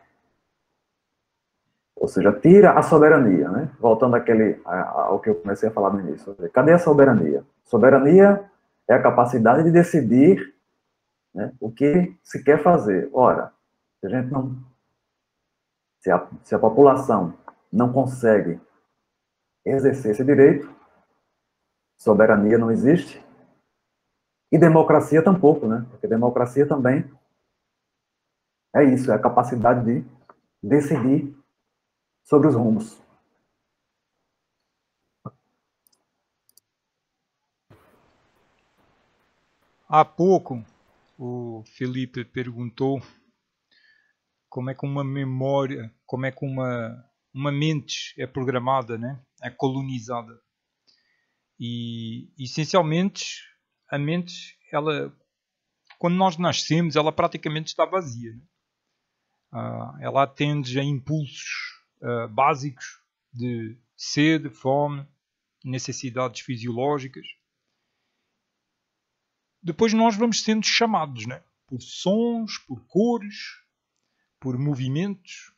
Ou seja, tira a soberania, né? Voltando ao que eu comecei a falar no início. Cadê a soberania? Soberania é a capacidade de decidir, né, o que se quer fazer. Ora, se a gente não, se a população não consegue exercer esse direito, soberania não existe, e democracia tampouco, né? Porque democracia também é isso, é a capacidade de decidir sobre os rumos. Há pouco, o Felipe perguntou como é que uma memória, como é que uma mente é programada, né? É colonizada. E, essencialmente, a mente, ela, quando nós nascemos, ela praticamente está vazia. Né? Ela atende a impulsos básicos de sede, fome, necessidades fisiológicas. Depois nós vamos sendo chamados, né? Por sons, por cores, por movimentos,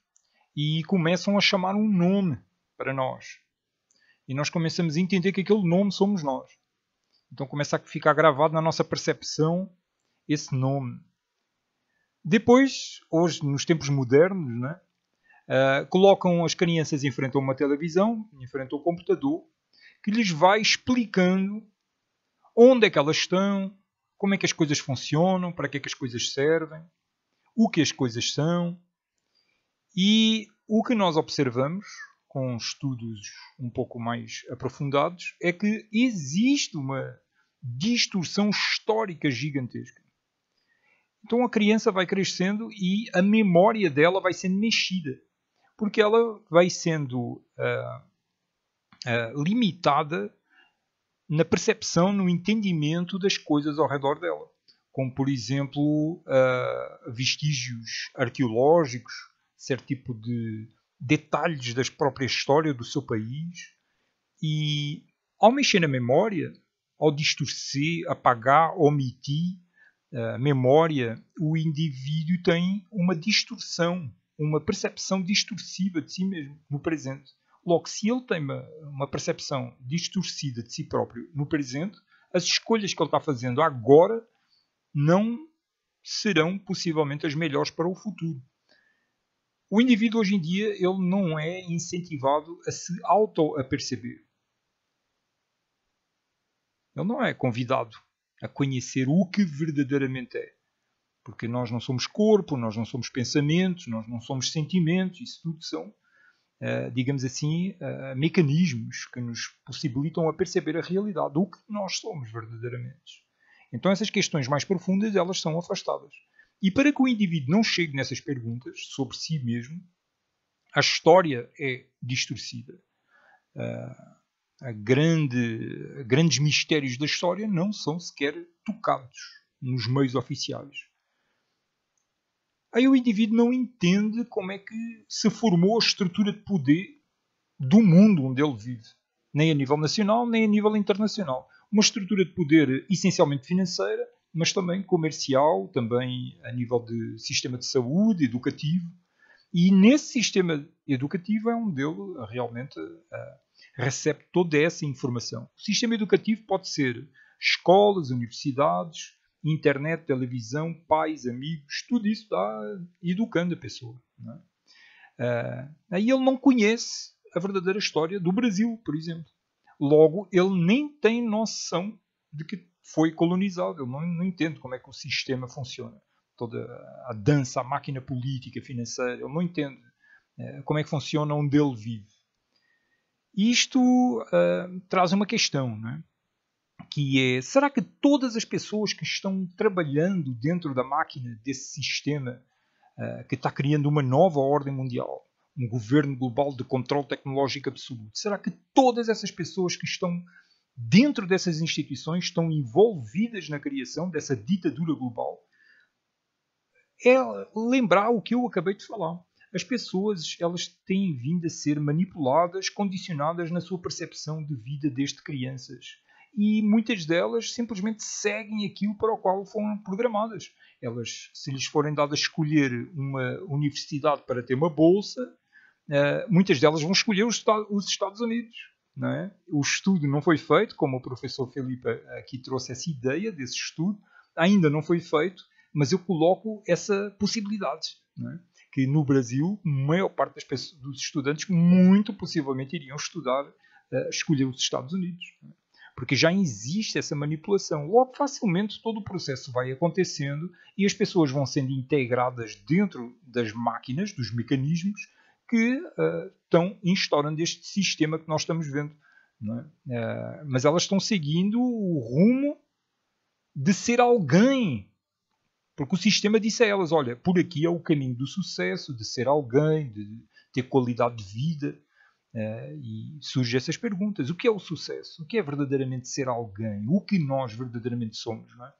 e começam a chamar um nome para nós. E nós começamos a entender que aquele nome somos nós. Então começa a ficar gravado na nossa percepção esse nome. Depois, hoje, nos tempos modernos, né, colocam as crianças em frente a uma televisão, em frente ao computador, que lhes vai explicando onde é que elas estão, como é que as coisas funcionam, para que é que as coisas servem, o que as coisas são. E o que nós observamos, com estudos um pouco mais aprofundados, é que existe uma distorção histórica gigantesca. Então a criança vai crescendo e a memória dela vai sendo mexida, porque ela vai sendo limitada na percepção, no entendimento das coisas ao redor dela. Como, por exemplo, vestígios arqueológicos, certo tipo de detalhes da própria história do seu país. E ao mexer na memória, ao distorcer, apagar, omitir a memória, o indivíduo tem uma distorção, uma percepção distorsiva de si mesmo no presente. Logo, se ele tem uma percepção distorcida de si próprio no presente, as escolhas que ele está fazendo agora não serão possivelmente as melhores para o futuro. O indivíduo hoje em dia ele não é incentivado a se auto-aperceber. Ele não é convidado a conhecer o que verdadeiramente é. Porque nós não somos corpo, nós não somos pensamentos, nós não somos sentimentos, isso tudo são digamos assim, mecanismos que nos possibilitam a perceber a realidade do que nós somos verdadeiramente. Então essas questões mais profundas, elas são afastadas. E para que o indivíduo não chegue nessas perguntas sobre si mesmo, a história é distorcida. Grandes mistérios da história não são sequer tocados nos meios oficiais. Aí o indivíduo não entende como é que se formou a estrutura de poder do mundo onde ele vive. Nem a nível nacional, nem a nível internacional. Uma estrutura de poder essencialmente financeira, mas também comercial, também a nível de sistema de saúde, educativo. E nesse sistema educativo é onde ele realmente recebe toda essa informação. O sistema educativo pode ser escolas, universidades, internet, televisão, pais, amigos, tudo isso está educando a pessoa. Não é? Aí ele não conhece a verdadeira história do Brasil, por exemplo. Logo, ele nem tem noção de que foi colonizado. Ele não entende como é que o sistema funciona. Toda a dança, a máquina política, financeira, ele não entende como é que funciona onde ele vive. Isto traz uma questão, não é? Que é, será que todas as pessoas que estão trabalhando dentro da máquina desse sistema que está criando uma nova ordem mundial, um governo global de controle tecnológico absoluto, será que todas essas pessoas que estão dentro dessas instituições estão envolvidas na criação dessa ditadura global? É lembrar o que eu acabei de falar. As pessoas elas têm vindo a ser manipuladas, condicionadas na sua percepção de vida desde crianças. e muitas delas simplesmente seguem aquilo para o qual foram programadas. Elas, se lhes forem dadas a escolher uma universidade para ter uma bolsa, muitas delas vão escolher os Estados Unidos. Não é? O estudo não foi feito, como o professor Filipe aqui trouxe essa ideia desse estudo, ainda não foi feito, mas eu coloco essa possibilidade. Não é? Que no Brasil, a maior parte dos estudantes muito possivelmente iriam escolher os Estados Unidos. Não é? Porque já existe essa manipulação. Logo, facilmente, todo o processo vai acontecendo e as pessoas vão sendo integradas dentro das máquinas, dos mecanismos, que estão instaurando este sistema que nós estamos vendo. Não é? Mas elas estão seguindo o rumo de ser alguém. Porque o sistema disse a elas, olha, por aqui é o caminho do sucesso, de ser alguém, de ter qualidade de vida. E surgem essas perguntas. O que é o sucesso? O que é verdadeiramente ser alguém? O que nós verdadeiramente somos? Não é?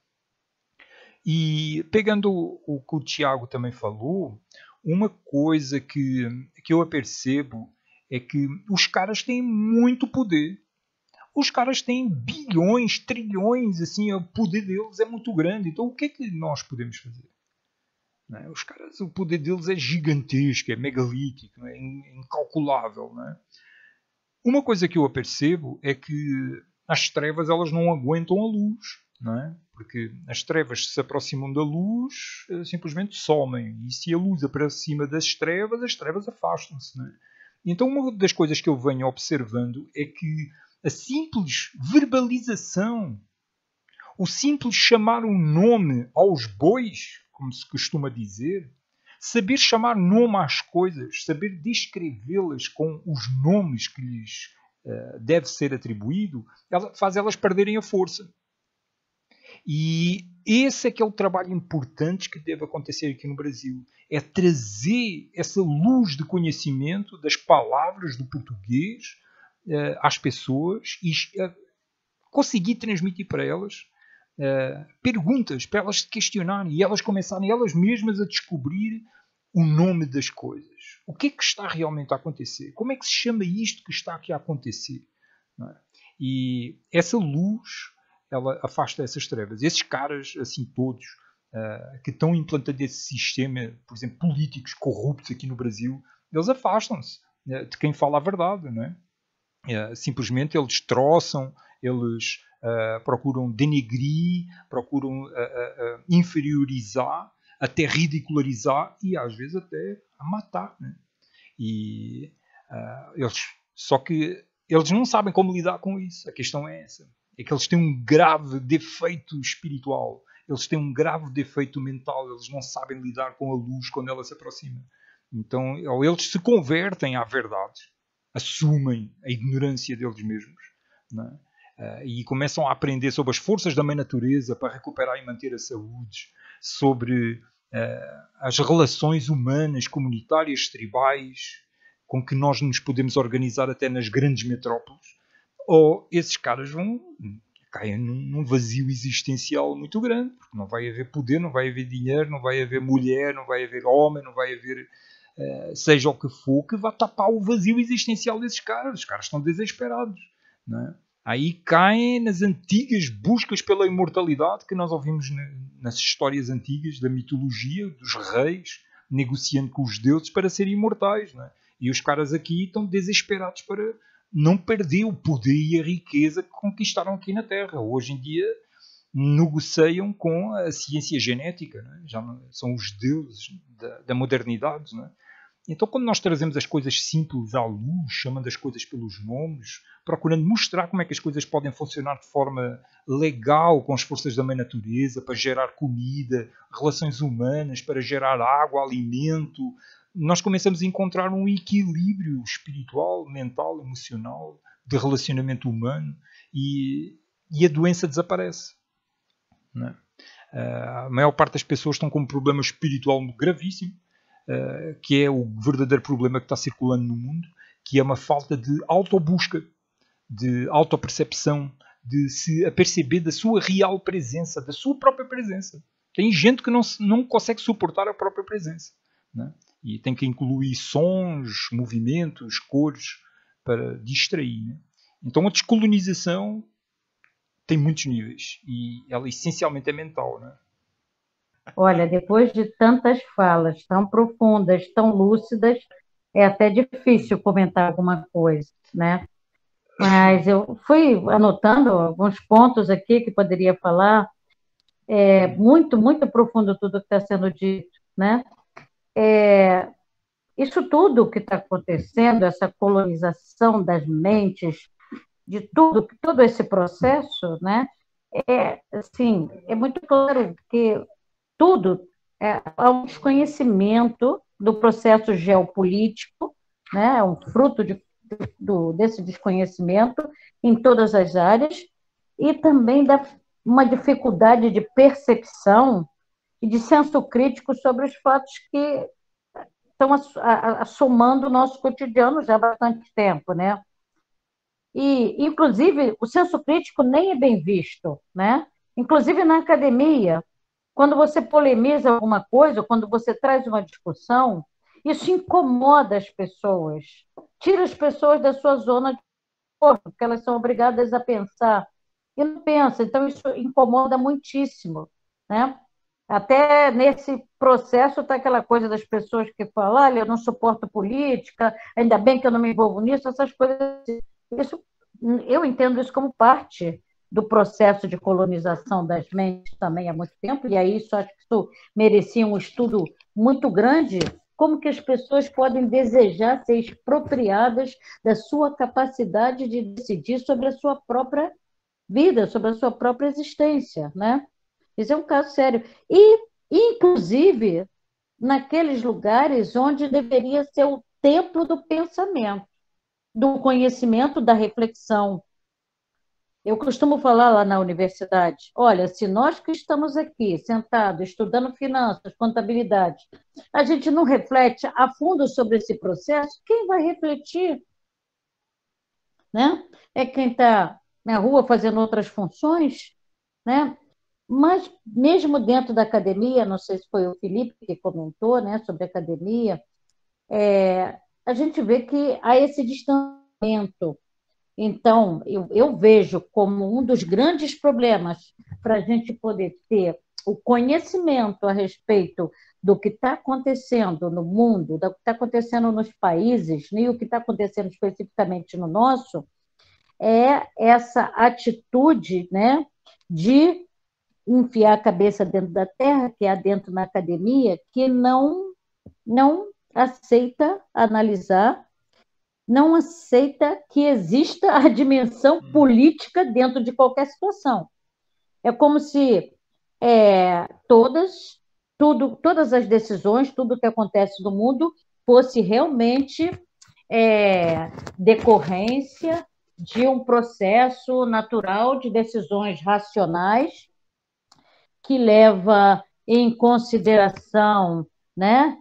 E pegando o que o Tiago também falou, uma coisa que eu apercebo é que os caras têm muito poder. Os caras têm bilhões, trilhões, assim, o poder deles é muito grande. Então o que é que nós podemos fazer? Não é? Os caras, o poder deles é gigantesco, é megalítico, não é? Incalculável. Não é? Uma coisa que eu apercebo é que as trevas elas não aguentam a luz. Não é? Porque as trevas se aproximam da luz, simplesmente somem. E se a luz aproxima das trevas, as trevas afastam-se. Não é? Então uma das coisas que eu venho observando é que a simples verbalização, o simples chamar um nome aos bois, como se costuma dizer, saber chamar nome às coisas, saber descrevê-las com os nomes que lhes deve ser atribuído, faz elas perderem a força. E esse é que é o trabalho importante que deve acontecer aqui no Brasil. É trazer essa luz de conhecimento das palavras do português às pessoas e conseguir transmitir para elas perguntas, para elas se questionarem e elas começarem elas mesmas a descobrir o nome das coisas. O que é que está realmente a acontecer? Como é que se chama isto que está aqui a acontecer? Não é? E essa luz, ela afasta essas trevas. Esses caras, assim todos, que estão implantando esse sistema, por exemplo, políticos corruptos aqui no Brasil, eles afastam-se de quem fala a verdade, não é? Simplesmente eles troçam, eles procuram denegrir, procuram inferiorizar, até ridicularizar e às vezes até a matar. Né? E só que eles não sabem como lidar com isso. A questão é essa. É que eles têm um grave defeito espiritual. Eles têm um grave defeito mental. Eles não sabem lidar com a luz quando ela se aproxima. Então, ou eles se convertem à verdade, assumem a ignorância deles mesmos, não é? E começam a aprender sobre as forças da mãe natureza para recuperar e manter a saúde, sobre as relações humanas, comunitárias, tribais, com que nós nos podemos organizar até nas grandes metrópoles, ou esses caras caem num vazio existencial muito grande, porque não vai haver poder, não vai haver dinheiro, não vai haver mulher, não vai haver homem, não vai haver seja o que for, que vai tapar o vazio existencial desses caras. Os caras estão desesperados. Não é? Aí caem nas antigas buscas pela imortalidade que nós ouvimos nas histórias antigas da mitologia, dos reis, negociando com os deuses para serem imortais. Não é? E os caras aqui estão desesperados para não perder o poder e a riqueza que conquistaram aqui na Terra. Hoje em dia negociam com a ciência genética. Não é? Já são os deuses da modernidade. Não é? Então, quando nós trazemos as coisas simples à luz, chamando as coisas pelos nomes, procurando mostrar como é que as coisas podem funcionar de forma legal com as forças da mãe natureza, para gerar comida, relações humanas, para gerar água, alimento, nós começamos a encontrar um equilíbrio espiritual, mental, emocional, de relacionamento humano e a doença desaparece. Não é? A maior parte das pessoas estão com um problema espiritual gravíssimo, que é o verdadeiro problema que está circulando no mundo, que é uma falta de autobusca, de autopercepção, de se aperceber da sua real presença, da sua própria presença. Tem gente que não consegue suportar a própria presença. Né? E tem que incluir sons, movimentos, cores, para distrair. Né? Então a descolonização tem muitos níveis e ela essencialmente é mental, né? Olha, depois de tantas falas tão profundas, tão lúcidas, é até difícil comentar alguma coisa, né? Mas eu fui anotando alguns pontos aqui que poderia falar. É muito, muito profundo tudo que está sendo dito, né? Isso tudo que está acontecendo, essa colonização das mentes, de tudo, todo esse processo, né? Assim, é muito claro que tudo há um desconhecimento do processo geopolítico, né? É um fruto desse desconhecimento em todas as áreas, e também da uma dificuldade de percepção e de senso crítico sobre os fatos que estão assomando o nosso cotidiano já há bastante tempo, né? E, inclusive, o senso crítico nem é bem visto, né? Inclusive na academia, quando você polemiza alguma coisa, quando você traz uma discussão, isso incomoda as pessoas, tira as pessoas da sua zona de conforto, porque elas são obrigadas a pensar. E não pensa, então isso incomoda muitíssimo, né? Até nesse processo está aquela coisa das pessoas que falam, olha, eu não suporto política, ainda bem que eu não me envolvo nisso, essas coisas. Isso, eu entendo isso como parte do processo de colonização das mentes também há muito tempo, e aí isso acho que isso merecia um estudo muito grande, como que as pessoas podem desejar ser expropriadas da sua capacidade de decidir sobre a sua própria vida, sobre a sua própria existência, né? Isso é um caso sério. E, inclusive, naqueles lugares onde deveria ser o templo do pensamento, do conhecimento, da reflexão. Eu costumo falar lá na universidade, olha, se nós que estamos aqui, sentados, estudando finanças, contabilidade, a gente não reflete a fundo sobre esse processo, quem vai refletir? Né? É quem está na rua fazendo outras funções, né? Mas, mesmo dentro da academia, não sei se foi o Felipe que comentou, né, sobre a academia, a gente vê que há esse distanciamento. Então, eu vejo como um dos grandes problemas para a gente poder ter o conhecimento a respeito do que está acontecendo no mundo, do que está acontecendo nos países, e o que está acontecendo especificamente no nosso, é essa atitude, né, de enfiar a cabeça dentro da terra, que há dentro na academia, que não aceita analisar, não aceita que exista a dimensão política dentro de qualquer situação. É como se todas as decisões, tudo que acontece no mundo, fosse realmente decorrência de um processo natural de decisões racionais que leva em consideração, né,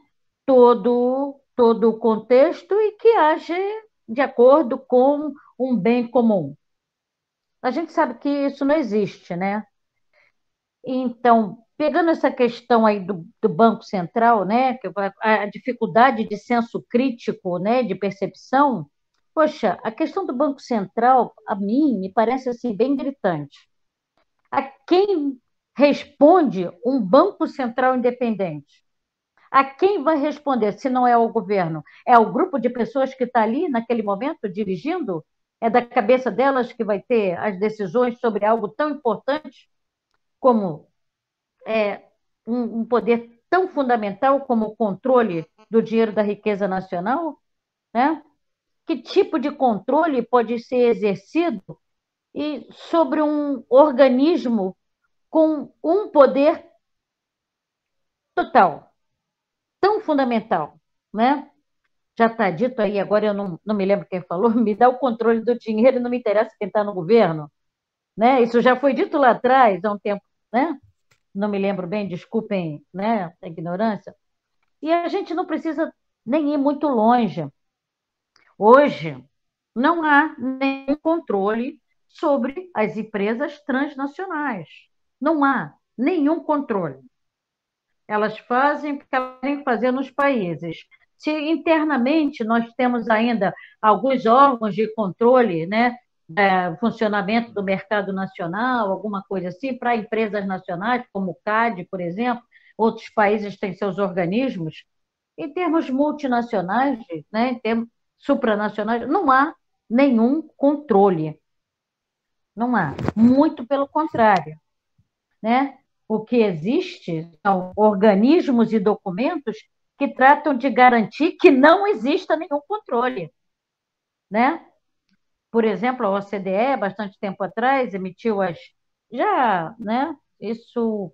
todo o contexto e que age de acordo com um bem comum. A gente sabe que isso não existe, né? Então, pegando essa questão aí do Banco Central, né, a dificuldade de senso crítico, né, de percepção, poxa, a questão do Banco Central, a mim, me parece assim, bem gritante. A quem responde um Banco Central independente? A quem vai responder, se não é ao governo? É ao grupo de pessoas que está ali, naquele momento, dirigindo? É da cabeça delas que vai ter as decisões sobre algo tão importante como um poder tão fundamental como o controle do dinheiro da riqueza nacional? Né? Que tipo de controle pode ser exercido sobre um organismo com um poder total, tão fundamental, né? Já está dito aí, agora eu não me lembro quem falou, me dá o controle do dinheiro e não me interessa quem está no governo, né? Isso já foi dito lá atrás, há um tempo, né? Não me lembro bem, desculpem, né, a ignorância. E a gente não precisa nem ir muito longe. Hoje, não há nenhum controle sobre as empresas transnacionais. Não há nenhum controle. Elas fazem o que elas querem fazer nos países. Se internamente nós temos ainda alguns órgãos de controle, né, funcionamento do mercado nacional, alguma coisa assim, para empresas nacionais, como o CAD, por exemplo, outros países têm seus organismos. Em termos multinacionais, né, em termos supranacionais, não há nenhum controle. Não há. Muito pelo contrário, né? O que existe são organismos e documentos que tratam de garantir que não exista nenhum controle, né? Por exemplo, a OCDE, bastante tempo atrás, emitiu já, né? Isso,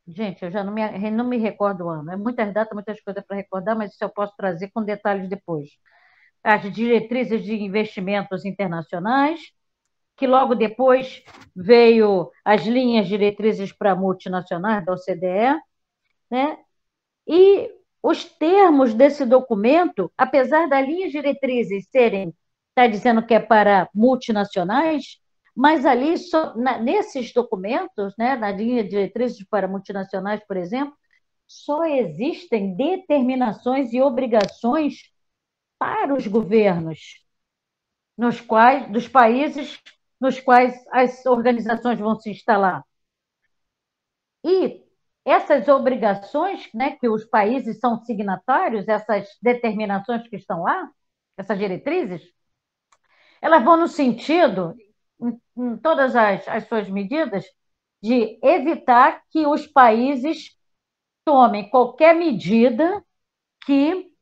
gente, eu já não me recordo o ano. É muitas datas, muitas coisas para recordar, mas isso eu posso trazer com detalhes depois. As diretrizes de investimentos internacionais, que logo depois veio as linhas diretrizes para multinacionais da OCDE, né? E os termos desse documento, apesar das linhas diretrizes está dizendo que é para multinacionais, mas ali, nesses documentos, né, na linha de diretrizes para multinacionais, por exemplo, só existem determinações e obrigações para os governos, dos países nos quais as organizações vão se instalar. E essas obrigações, né, que os países são signatários, essas determinações que estão lá, essas diretrizes, elas vão no sentido, em todas as suas medidas, de evitar que os países tomem qualquer medida que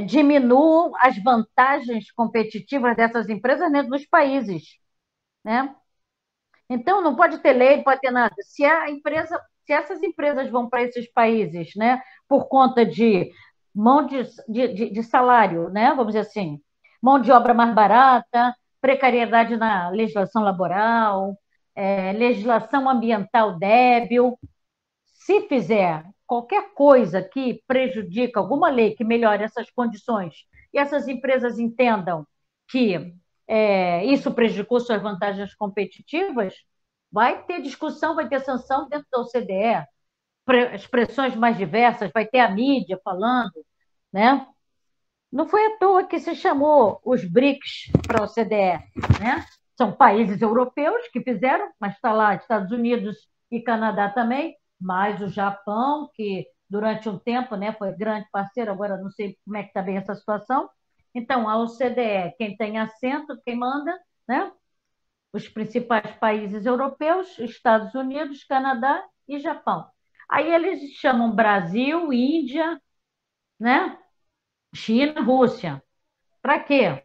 diminuam as vantagens competitivas dessas empresas dentro dos países, né? Então, não pode ter lei, não pode ter nada. Se essas empresas vão para esses países, né, por conta de mão de salário, né, vamos dizer assim, mão de obra mais barata, precariedade na legislação laboral, legislação ambiental débil, se fizer qualquer coisa que prejudica, alguma lei que melhore essas condições, e essas empresas entendam que isso prejudicou suas vantagens competitivas, vai ter discussão, vai ter sanção dentro da OCDE, expressões mais diversas, vai ter a mídia falando, né? Não foi à toa que se chamou os BRICS para a OCDE, né? São países europeus que fizeram, mas está lá Estados Unidos e Canadá também, mais o Japão, que durante um tempo, né, foi grande parceiro, agora não sei como é que está bem essa situação. Então, a OCDE, quem tem assento, quem manda, né? Os principais países europeus, Estados Unidos, Canadá e Japão. Aí eles chamam Brasil, Índia, né? China, Rússia. Para quê?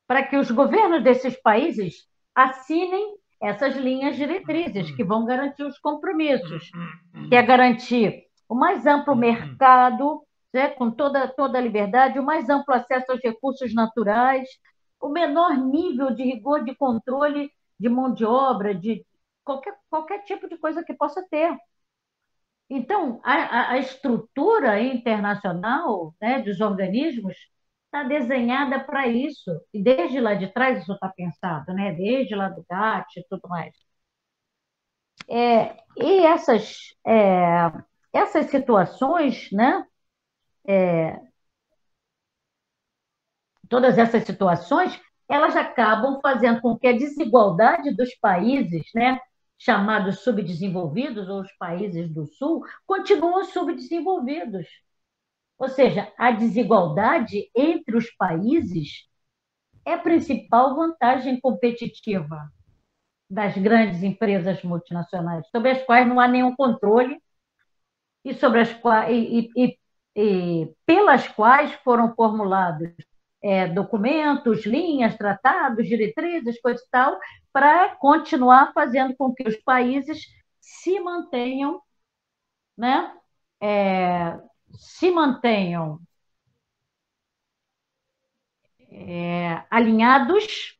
Para que os governos desses países assinem essas linhas diretrizes que vão garantir os compromissos, que é garantir o mais amplo mercado, né, com toda a liberdade, o mais amplo acesso aos recursos naturais, o menor nível de rigor de controle de mão de obra, de qualquer tipo de coisa que possa ter. Então, a estrutura internacional, né, dos organismos está desenhada para isso. E desde lá de trás isso está pensado, né? Desde lá do GATT e tudo mais. E essas situações, né? Todas essas situações, elas acabam fazendo com que a desigualdade dos países, né, chamados subdesenvolvidos, ou os países do Sul, continuem subdesenvolvidos. Ou seja, a desigualdade entre os países é a principal vantagem competitiva das grandes empresas multinacionais, sobre as quais não há nenhum controle e sobre as quais e pelas quais foram formulados documentos, linhas, tratados, diretrizes, coisa e tal, para continuar fazendo com que os países se mantenham, né? Se mantenham alinhados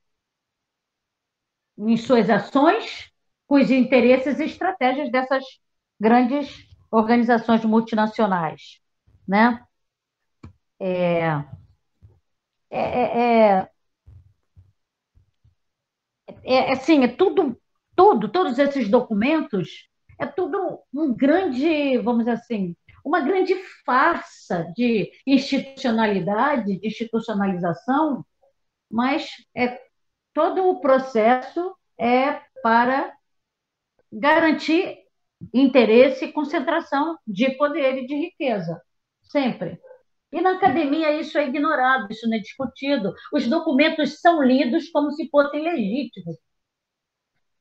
em suas ações com os interesses e estratégias dessas grandes organizações multinacionais, né? Assim, todos esses documentos, é tudo um grande, vamos dizer assim, uma grande farsa de institucionalidade, de institucionalização, mas todo o processo é para garantir interesse e concentração de poder e de riqueza, sempre. E na academia isso é ignorado, isso não é discutido. Os documentos são lidos como se fossem legítimos.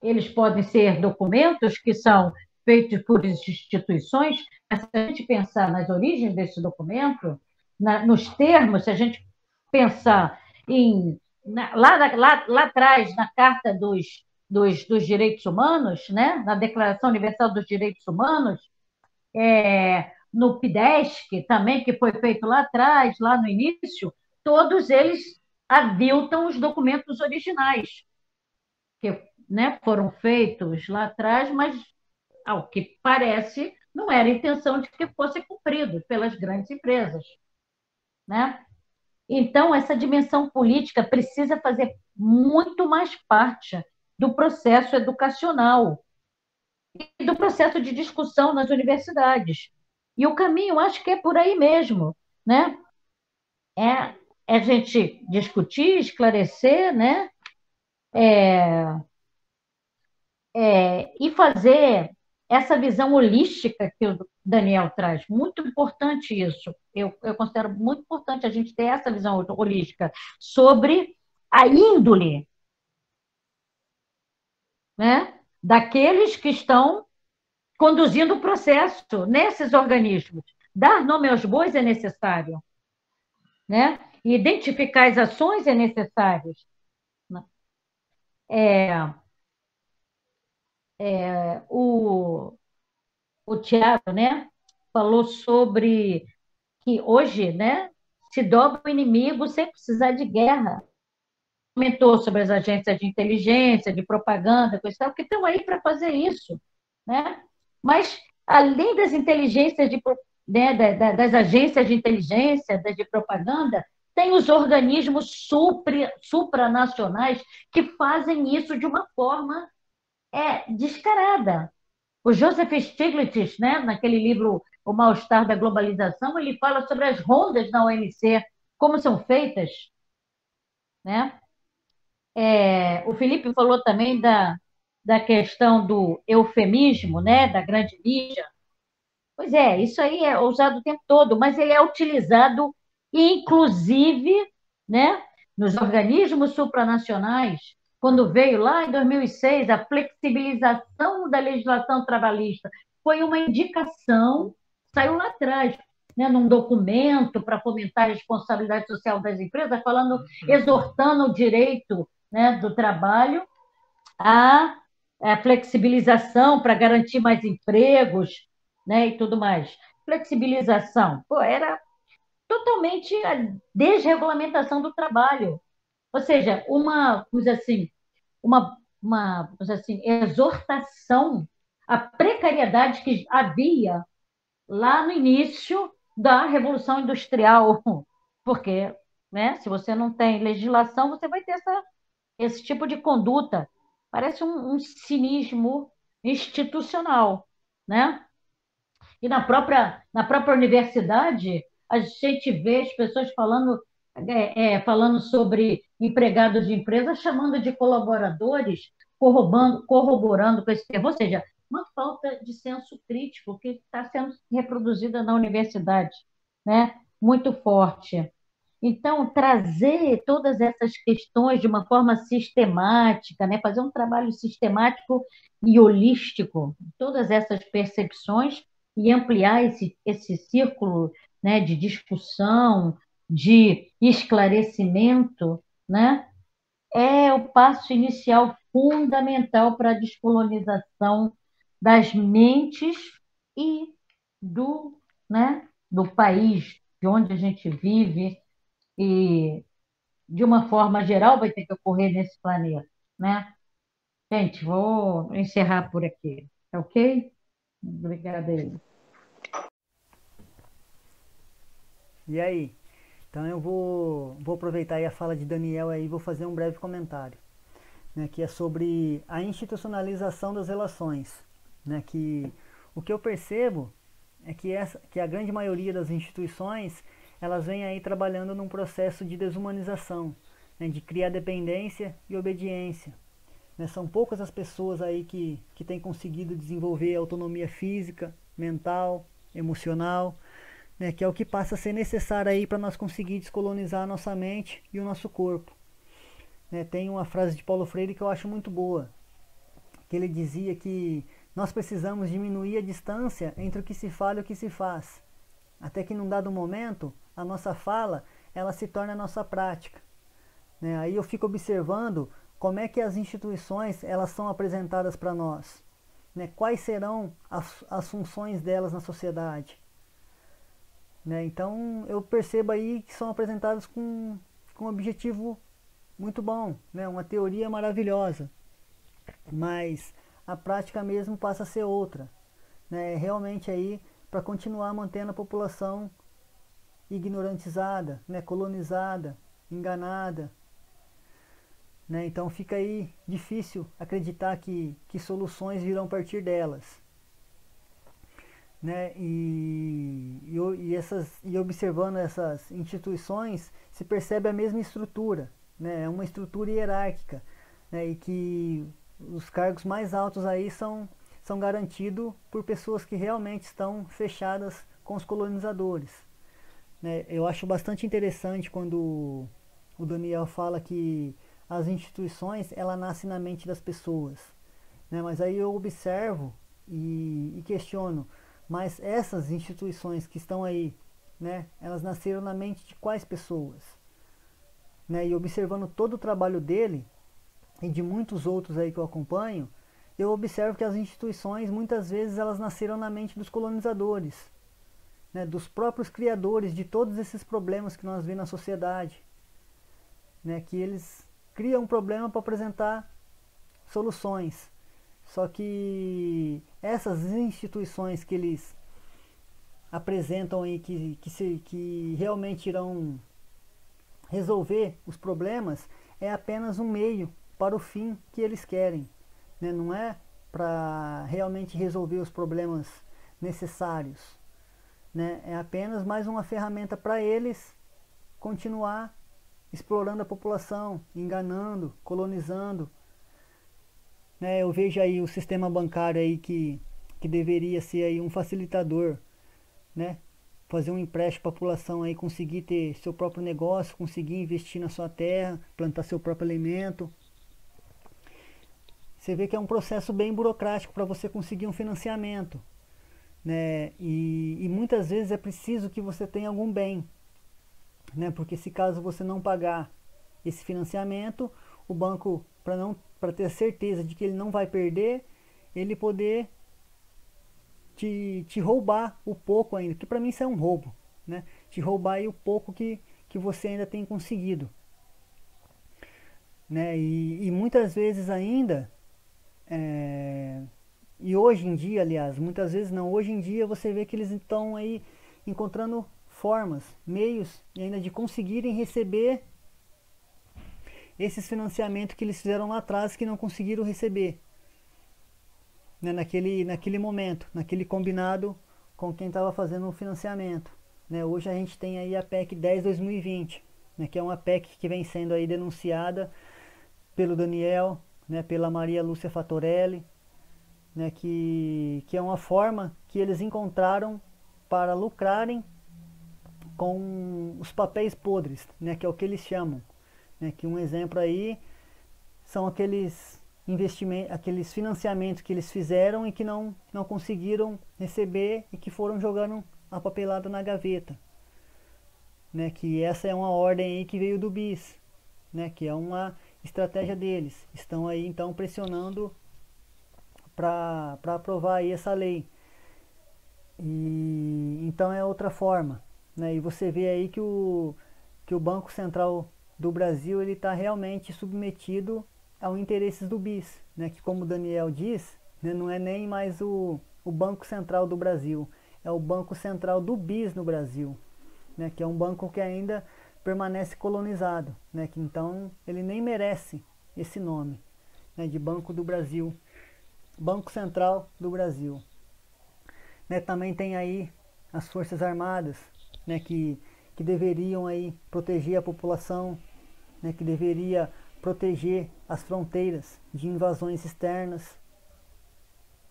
Eles podem ser documentos que são feitos por instituições, mas se a gente pensar nas origens desse documento, nos termos, se a gente pensar lá atrás, na Carta dos Direitos Humanos, né? Na Declaração Universal dos Direitos Humanos, no PIDESC também, que foi feito lá atrás, lá no início, todos eles aviltam os documentos originais, que, né, foram feitos lá atrás, mas, ao que parece, não era a intenção de que fossem cumpridos pelas grandes empresas, né? Então, essa dimensão política precisa fazer muito mais parte do processo educacional e do processo de discussão nas universidades. E o caminho, acho que é por aí mesmo, né? É a gente discutir, esclarecer, né? E fazer essa visão holística que o Daniel traz. Muito importante isso. Eu considero muito importante a gente ter essa visão holística sobre a índole, né, daqueles que estão conduzindo o processo nesses organismos. Dar nome aos bois é necessário, né? E identificar as ações é necessário. O Tiago, né, falou sobre que hoje, né, se dobra o inimigo sem precisar de guerra. Comentou sobre as agências de inteligência, de propaganda, coisa e tal, que estão aí para fazer isso, né? Mas, além das inteligências, né, das agências de inteligência, de propaganda, tem os organismos supranacionais que fazem isso de uma forma descarada. O Joseph Stiglitz, né, naquele livro O Mal-Estar da Globalização, ele fala sobre as rondas na OMC, como são feitas, né? O Felipe falou também da questão do eufemismo, né, da grande mídia. Pois é, isso aí é usado o tempo todo, mas ele é utilizado, inclusive, né, nos organismos supranacionais, quando veio lá em 2006 a flexibilização da legislação trabalhista. Foi uma indicação, saiu lá atrás, né, num documento para fomentar a responsabilidade social das empresas, exortando o direito, né, do trabalho à flexibilização para garantir mais empregos, né, e tudo mais. Flexibilização, era totalmente a desregulamentação do trabalho. Ou seja, vamos dizer assim, exortação à precariedade que havia lá no início da Revolução Industrial. Porque, né, se você não tem legislação, você vai ter esse tipo de conduta. Parece um cinismo institucional, né? E na própria universidade, a gente vê as pessoas falando sobre empregados de empresa, chamando de colaboradores, corroborando com esse termo. Ou seja, uma falta de senso crítico que está sendo reproduzida na universidade, né? Muito forte. Então, trazer todas essas questões de uma forma sistemática, né? Fazer um trabalho sistemático e holístico, todas essas percepções e ampliar esse círculo, né, de discussão, de esclarecimento, né, é o passo inicial fundamental para a descolonização das mentes e do país de onde a gente vive e, de uma forma geral, vai ter que ocorrer nesse planeta, né? Gente, vou encerrar por aqui, tá ok? Obrigada aí. E aí? Então eu vou aproveitar aí a fala de Daniel aí e vou fazer um breve comentário, né, que é sobre a institucionalização das relações, né, que o que eu percebo é que a grande maioria das instituições, elas vêm aí trabalhando num processo de desumanização, né, de criar dependência e obediência. Né, são poucas as pessoas aí que têm conseguido desenvolver autonomia física, mental, emocional, né, que é o que passa a ser necessário aí para nós conseguir descolonizar a nossa mente e o nosso corpo. Né, tem uma frase de Paulo Freire que eu acho muito boa, que ele dizia que nós precisamos diminuir a distância entre o que se fala e o que se faz, até que num dado momento a nossa fala ela se torna a nossa prática. Né, aí eu fico observando como é que as instituições elas são apresentadas para nós, né, quais serão as funções delas na sociedade. Né, então eu percebo aí que são apresentadas com um objetivo muito bom, né, uma teoria maravilhosa, mas a prática mesmo passa a ser outra, né, realmente aí para continuar mantendo a população ignorantizada, né, colonizada, enganada. Né, então fica aí difícil acreditar que soluções virão a partir delas. Né, e observando essas instituições se percebe a mesma estrutura, né, é uma estrutura hierárquica, né, e que os cargos mais altos aí são garantidos por pessoas que realmente estão fechadas com os colonizadores. Né, eu acho bastante interessante quando o Daniel fala que as instituições ela nasce na mente das pessoas, né, mas aí eu observo e questiono, mas essas instituições que estão aí, né, elas nasceram na mente de quais pessoas? Né, e observando todo o trabalho dele e de muitos outros aí que eu acompanho, eu observo que as instituições muitas vezes elas nasceram na mente dos colonizadores, né, dos próprios criadores de todos esses problemas que nós vemos na sociedade, né, que eles criam um problema para apresentar soluções. Só que essas instituições que eles apresentam aí que realmente irão resolver os problemas é apenas um meio para o fim que eles querem, né? Não é para realmente resolver os problemas necessários, né? É apenas mais uma ferramenta para eles continuar explorando a população, enganando, colonizando. Né, eu vejo aí o sistema bancário aí que deveria ser aí um facilitador, né? Fazer um empréstimo para a população aí conseguir ter seu próprio negócio, conseguir investir na sua terra, plantar seu próprio alimento. Você vê que é um processo bem burocrático para você conseguir um financiamento, né? E muitas vezes é preciso que você tenha algum bem, né? Porque se caso você não pagar esse financiamento, o banco, para ter certeza de que ele não vai perder, ele poder te roubar o pouco ainda, que para mim isso é um roubo, né? Te roubar aí o pouco que você ainda tem conseguido, né? E muitas vezes ainda, e hoje em dia, aliás, muitas vezes não, hoje em dia você vê que eles estão aí encontrando formas, meios ainda de conseguirem receber esses financiamentos que eles fizeram lá atrás que não conseguiram receber, né, naquele momento, naquele combinado com quem estava fazendo o financiamento. Né, hoje a gente tem aí a PEC 10/2020, né, que é uma PEC que vem sendo aí denunciada pelo Daniel, né, pela Maria Lúcia Fatorelli, né, que é uma forma que eles encontraram para lucrarem com os papéis podres, né, que é o que eles chamam. Né, que um exemplo aí são aqueles investimentos, aqueles financiamentos que eles fizeram e que não conseguiram receber e que foram jogando a papelada na gaveta. Né, que essa é uma ordem aí que veio do BIS, né, que é uma estratégia deles. Estão aí então pressionando para aprovar aí essa lei. E então é outra forma, né? E você vê aí que o Banco Central do Brasil ele está realmente submetido aos interesses do BIS, né? Que como o Daniel diz, né, não é nem mais o Banco Central do Brasil, é o Banco Central do BIS no Brasil, né? Que é um banco que ainda permanece colonizado, né? Que então ele nem merece esse nome, né, de Banco do Brasil, Banco Central do Brasil. Né, também tem aí as Forças Armadas, né, que deveriam aí proteger a população, né, que deveria proteger as fronteiras de invasões externas,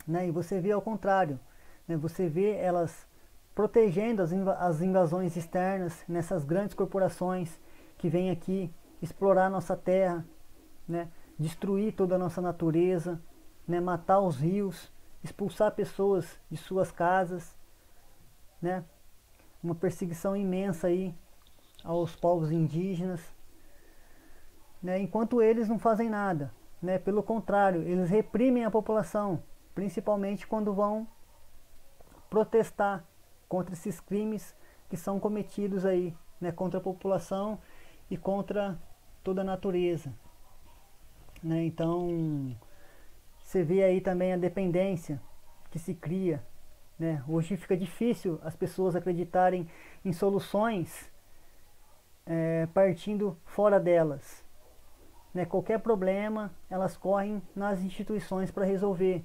né, e você vê ao contrário, né, você vê elas protegendo as invasões externas nessas grandes corporações que vêm aqui explorar nossa terra, né, destruir toda a nossa natureza, né, matar os rios, expulsar pessoas de suas casas, né, uma perseguição imensa aí aos povos indígenas, né, enquanto eles não fazem nada, né, pelo contrário, eles reprimem a população, principalmente quando vão protestar contra esses crimes que são cometidos aí, né, contra a população e contra toda a natureza, né? Então você vê aí também a dependência que se cria, né? Hoje fica difícil as pessoas acreditarem em soluções partindo fora delas, né? Qualquer problema elas correm nas instituições para resolver,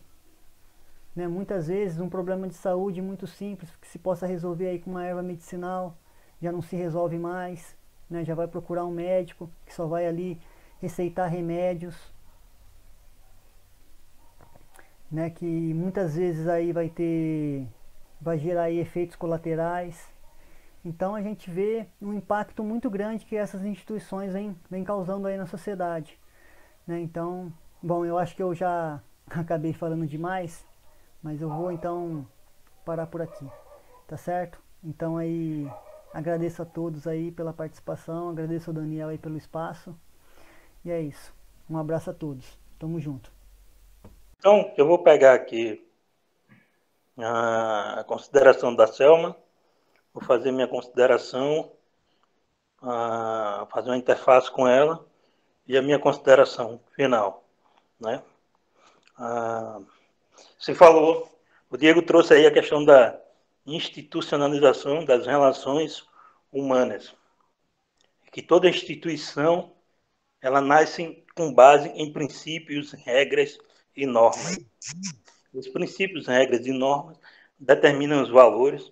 né? Muitas vezes um problema de saúde muito simples que se possa resolver aí com uma erva medicinal já não se resolve mais, né? Já vai procurar um médico que só vai ali receitar remédios, né? Que muitas vezes aí vai gerar aí efeitos colaterais. Então a gente vê um impacto muito grande que essas instituições vêm causando aí na sociedade, né? Então, bom, eu acho que eu já acabei falando demais, mas eu vou então parar por aqui, tá certo? Então aí agradeço a todos aí pela participação, agradeço ao Daniel aí pelo espaço, e é isso. Um abraço a todos, tamo junto. Então, eu vou pegar aqui a consideração da Selma, vou fazer minha consideração, fazer uma interface com ela e a minha consideração final, né? Se falou, o Diego trouxe aí a questão da institucionalização das relações humanas, que toda instituição ela nasce com base em princípios, regras e normas. Os princípios, regras e normas determinam os valores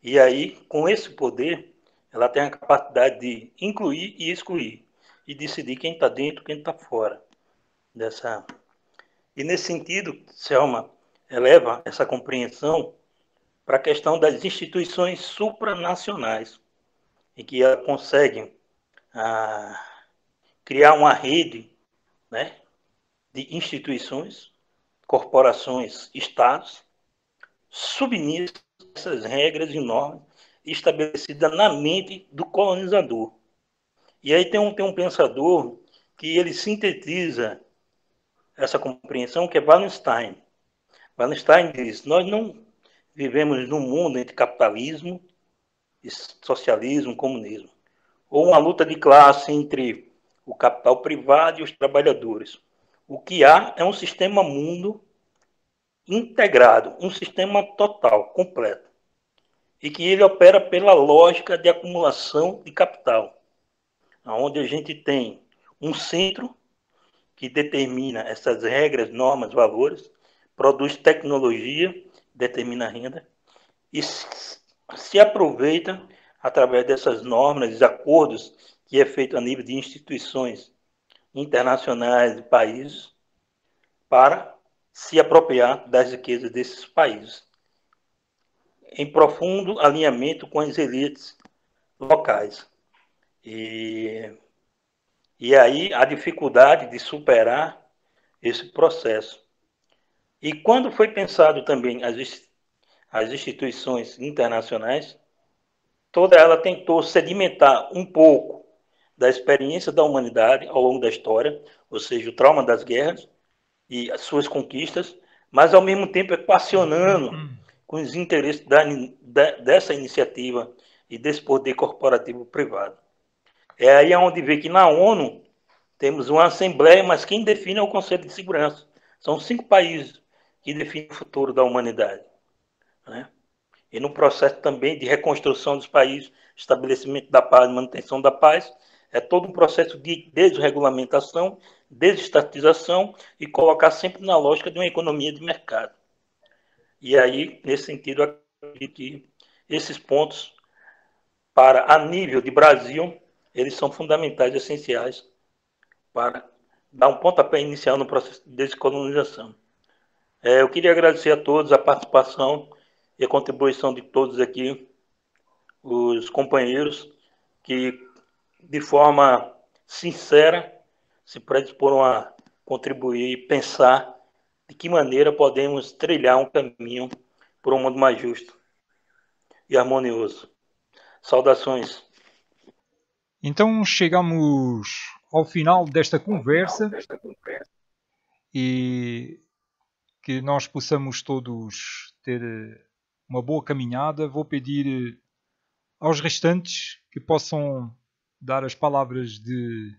e aí, com esse poder, ela tem a capacidade de incluir e excluir e decidir quem está dentro, quem está fora dessa. E nesse sentido, Selma eleva essa compreensão para a questão das instituições supranacionais, em que ela consegue criar uma rede, né, de instituições, corporações, estados, submissas a essas regras e normas estabelecidas na mente do colonizador. E aí tem um pensador que ele sintetiza essa compreensão, que é Wallenstein. Wallenstein diz: nós não vivemos num mundo entre capitalismo, socialismo, comunismo, ou uma luta de classe entre o capital privado e os trabalhadores. O que há é um sistema mundo integrado, um sistema total, completo, e que ele opera pela lógica de acumulação de capital, onde a gente tem um centro que determina essas regras, normas, valores, produz tecnologia, determina a renda, e se aproveita através dessas normas e acordos que é feito a nível de instituições internacionais de países para se apropriar das riquezas desses países, em profundo alinhamento com as elites locais. E aí a dificuldade de superar esse processo. E quando foi pensado também as instituições internacionais, toda ela tentou sedimentar um pouco da experiência da humanidade ao longo da história, ou seja, o trauma das guerras e as suas conquistas, mas ao mesmo tempo equacionando com os interesses dessa iniciativa e desse poder corporativo privado. É aí onde vê que na ONU temos uma Assembleia, mas quem define é o Conselho de Segurança. São 5 países que definem o futuro da humanidade, né? E no processo também de reconstrução dos países, estabelecimento da paz, manutenção da paz, é todo um processo de desregulamentação, desestatização e colocar sempre na lógica de uma economia de mercado. E aí, nesse sentido, eu acredito que esses pontos, a nível de Brasil, eles são fundamentais, essenciais para dar um pontapé inicial no processo de descolonização. Eu queria agradecer a todos a participação e a contribuição de todos aqui, os companheiros, que de forma sincera se predisporam a contribuir e pensar de que maneira podemos trilhar um caminho para um mundo mais justo e harmonioso. Saudações. Então chegamos ao final desta conversa e que nós possamos todos ter uma boa caminhada. Vou pedir aos restantes que possam dar as palavras de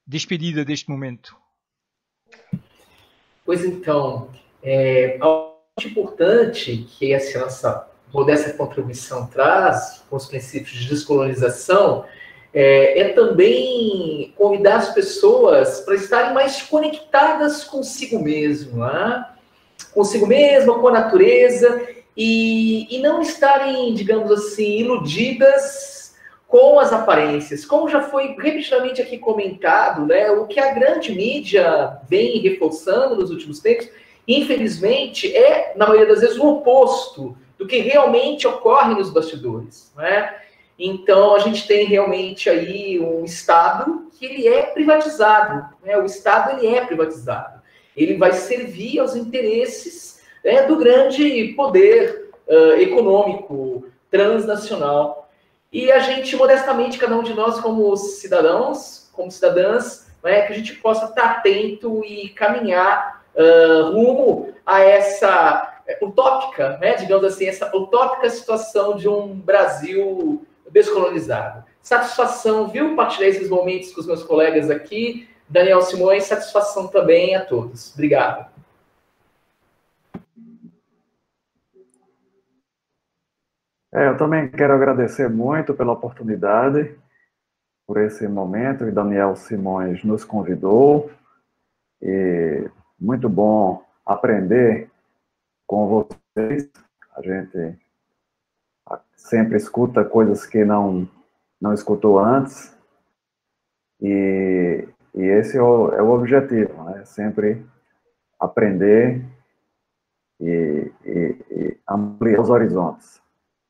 despedida deste momento. Pois então, algo muito importante que essa nossa modesta contribuição traz com os princípios de descolonização é também convidar as pessoas para estarem mais conectadas consigo mesmo, né? Consigo mesma, com a natureza, e não estarem, digamos assim, iludidas com as aparências. Como já foi repetidamente aqui comentado, né, o que a grande mídia vem reforçando nos últimos tempos, infelizmente, na maioria das vezes, o oposto do que realmente ocorre nos bastidores, né? Então, a gente tem realmente aí um Estado que ele é privatizado, né? O Estado ele é privatizado. Ele vai servir aos interesses, né, do grande poder econômico transnacional. E a gente, modestamente, cada um de nós como cidadãos, como cidadãs, né, que a gente possa estar atento e caminhar rumo a essa utópica, né, digamos assim, essa utópica situação de um Brasil descolonizado. Satisfação, viu? Partilhar esses momentos com os meus colegas aqui. Daniel Simões, satisfação também a todos. Obrigado. Eu também quero agradecer muito pela oportunidade, por esse momento que Daniel Simões nos convidou. E muito bom aprender com vocês. A gente sempre escuta coisas que não escutou antes. E esse é o objetivo, né? Sempre aprender e ampliar os horizontes.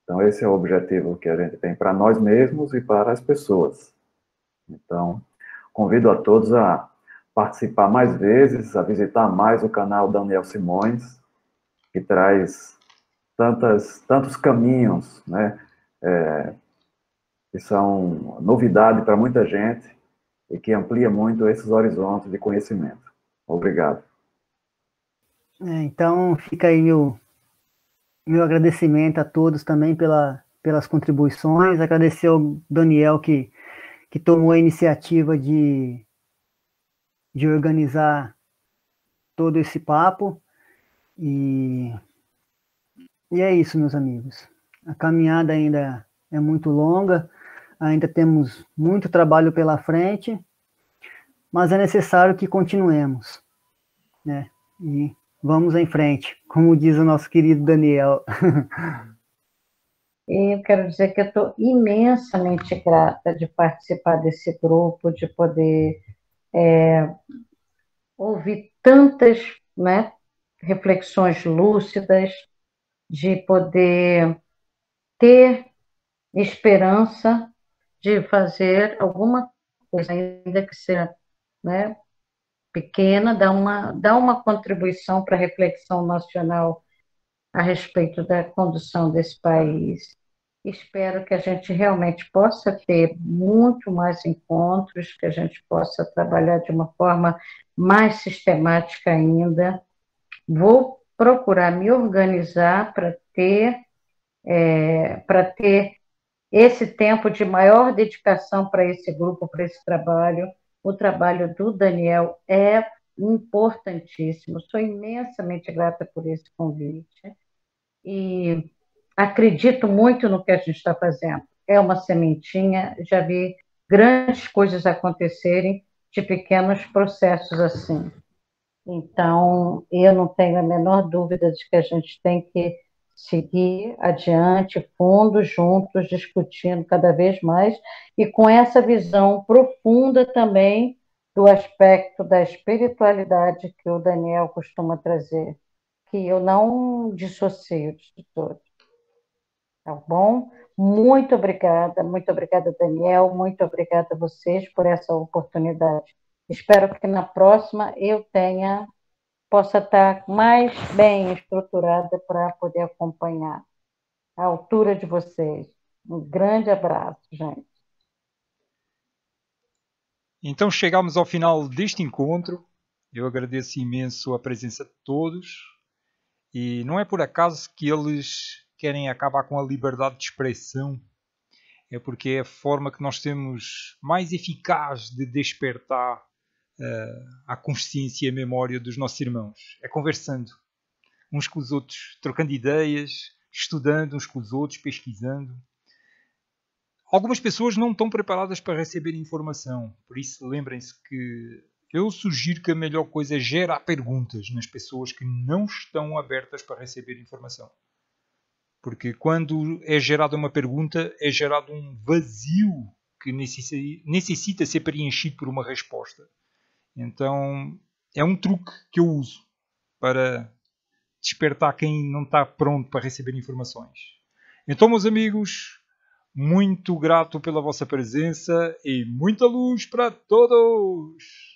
Então, esse é o objetivo que a gente tem para nós mesmos e para as pessoas. Então, convido a todos a participar mais vezes, a visitar mais o canal Daniel Simões, que traz tantos caminhos, né, que são novidade para muita gente e que amplia muito esses horizontes de conhecimento. Obrigado. Então, fica aí meu agradecimento a todos também pelas contribuições, agradecer ao Daniel que tomou a iniciativa de organizar todo esse papo, e é isso, meus amigos. A caminhada ainda é muito longa, ainda temos muito trabalho pela frente, mas é necessário que continuemos, né? E vamos em frente, como diz o nosso querido Daniel. Eu quero dizer que eu estou imensamente grata de participar desse grupo, de poder ouvir tantas, né, reflexões lúcidas, de poder ter esperança de fazer alguma coisa, ainda que seja, né, pequena, dar uma contribuição para a reflexão nacional a respeito da condução desse país. Espero que a gente realmente possa ter muito mais encontros, que a gente possa trabalhar de uma forma mais sistemática ainda. Vou procurar me organizar para ter esse tempo de maior dedicação para esse grupo, para esse trabalho. O trabalho do Daniel é importantíssimo. Sou imensamente grata por esse convite e acredito muito no que a gente está fazendo. É uma sementinha, já vi grandes coisas acontecerem de pequenos processos assim. Então, eu não tenho a menor dúvida de que a gente tem que seguir adiante, fundo, juntos, discutindo cada vez mais, e com essa visão profunda também do aspecto da espiritualidade que o Daniel costuma trazer, que eu não dissocio de todo. Tá bom? Muito obrigada, Daniel, muito obrigada a vocês por essa oportunidade. Espero que na próxima eu possa estar mais bem estruturada para poder acompanhar a altura de vocês. Um grande abraço, gente. Então chegamos ao final deste encontro. Eu agradeço imenso a presença de todos. E não é por acaso que eles querem acabar com a liberdade de expressão. É porque é a forma que nós temos mais eficaz de despertar a consciência e a memória dos nossos irmãos. É conversando uns com os outros, trocando ideias, estudando uns com os outros, pesquisando. Algumas pessoas não estão preparadas para receber informação. Por isso, lembrem-se que eu sugiro que a melhor coisa é gerar perguntas nas pessoas que não estão abertas para receber informação. Porque quando é gerada uma pergunta, é gerado um vazio que necessita ser preenchido por uma resposta. Então, é um truque que eu uso para despertar quem não está pronto para receber informações. Então, meus amigos, muito grato pela vossa presença e muita luz para todos!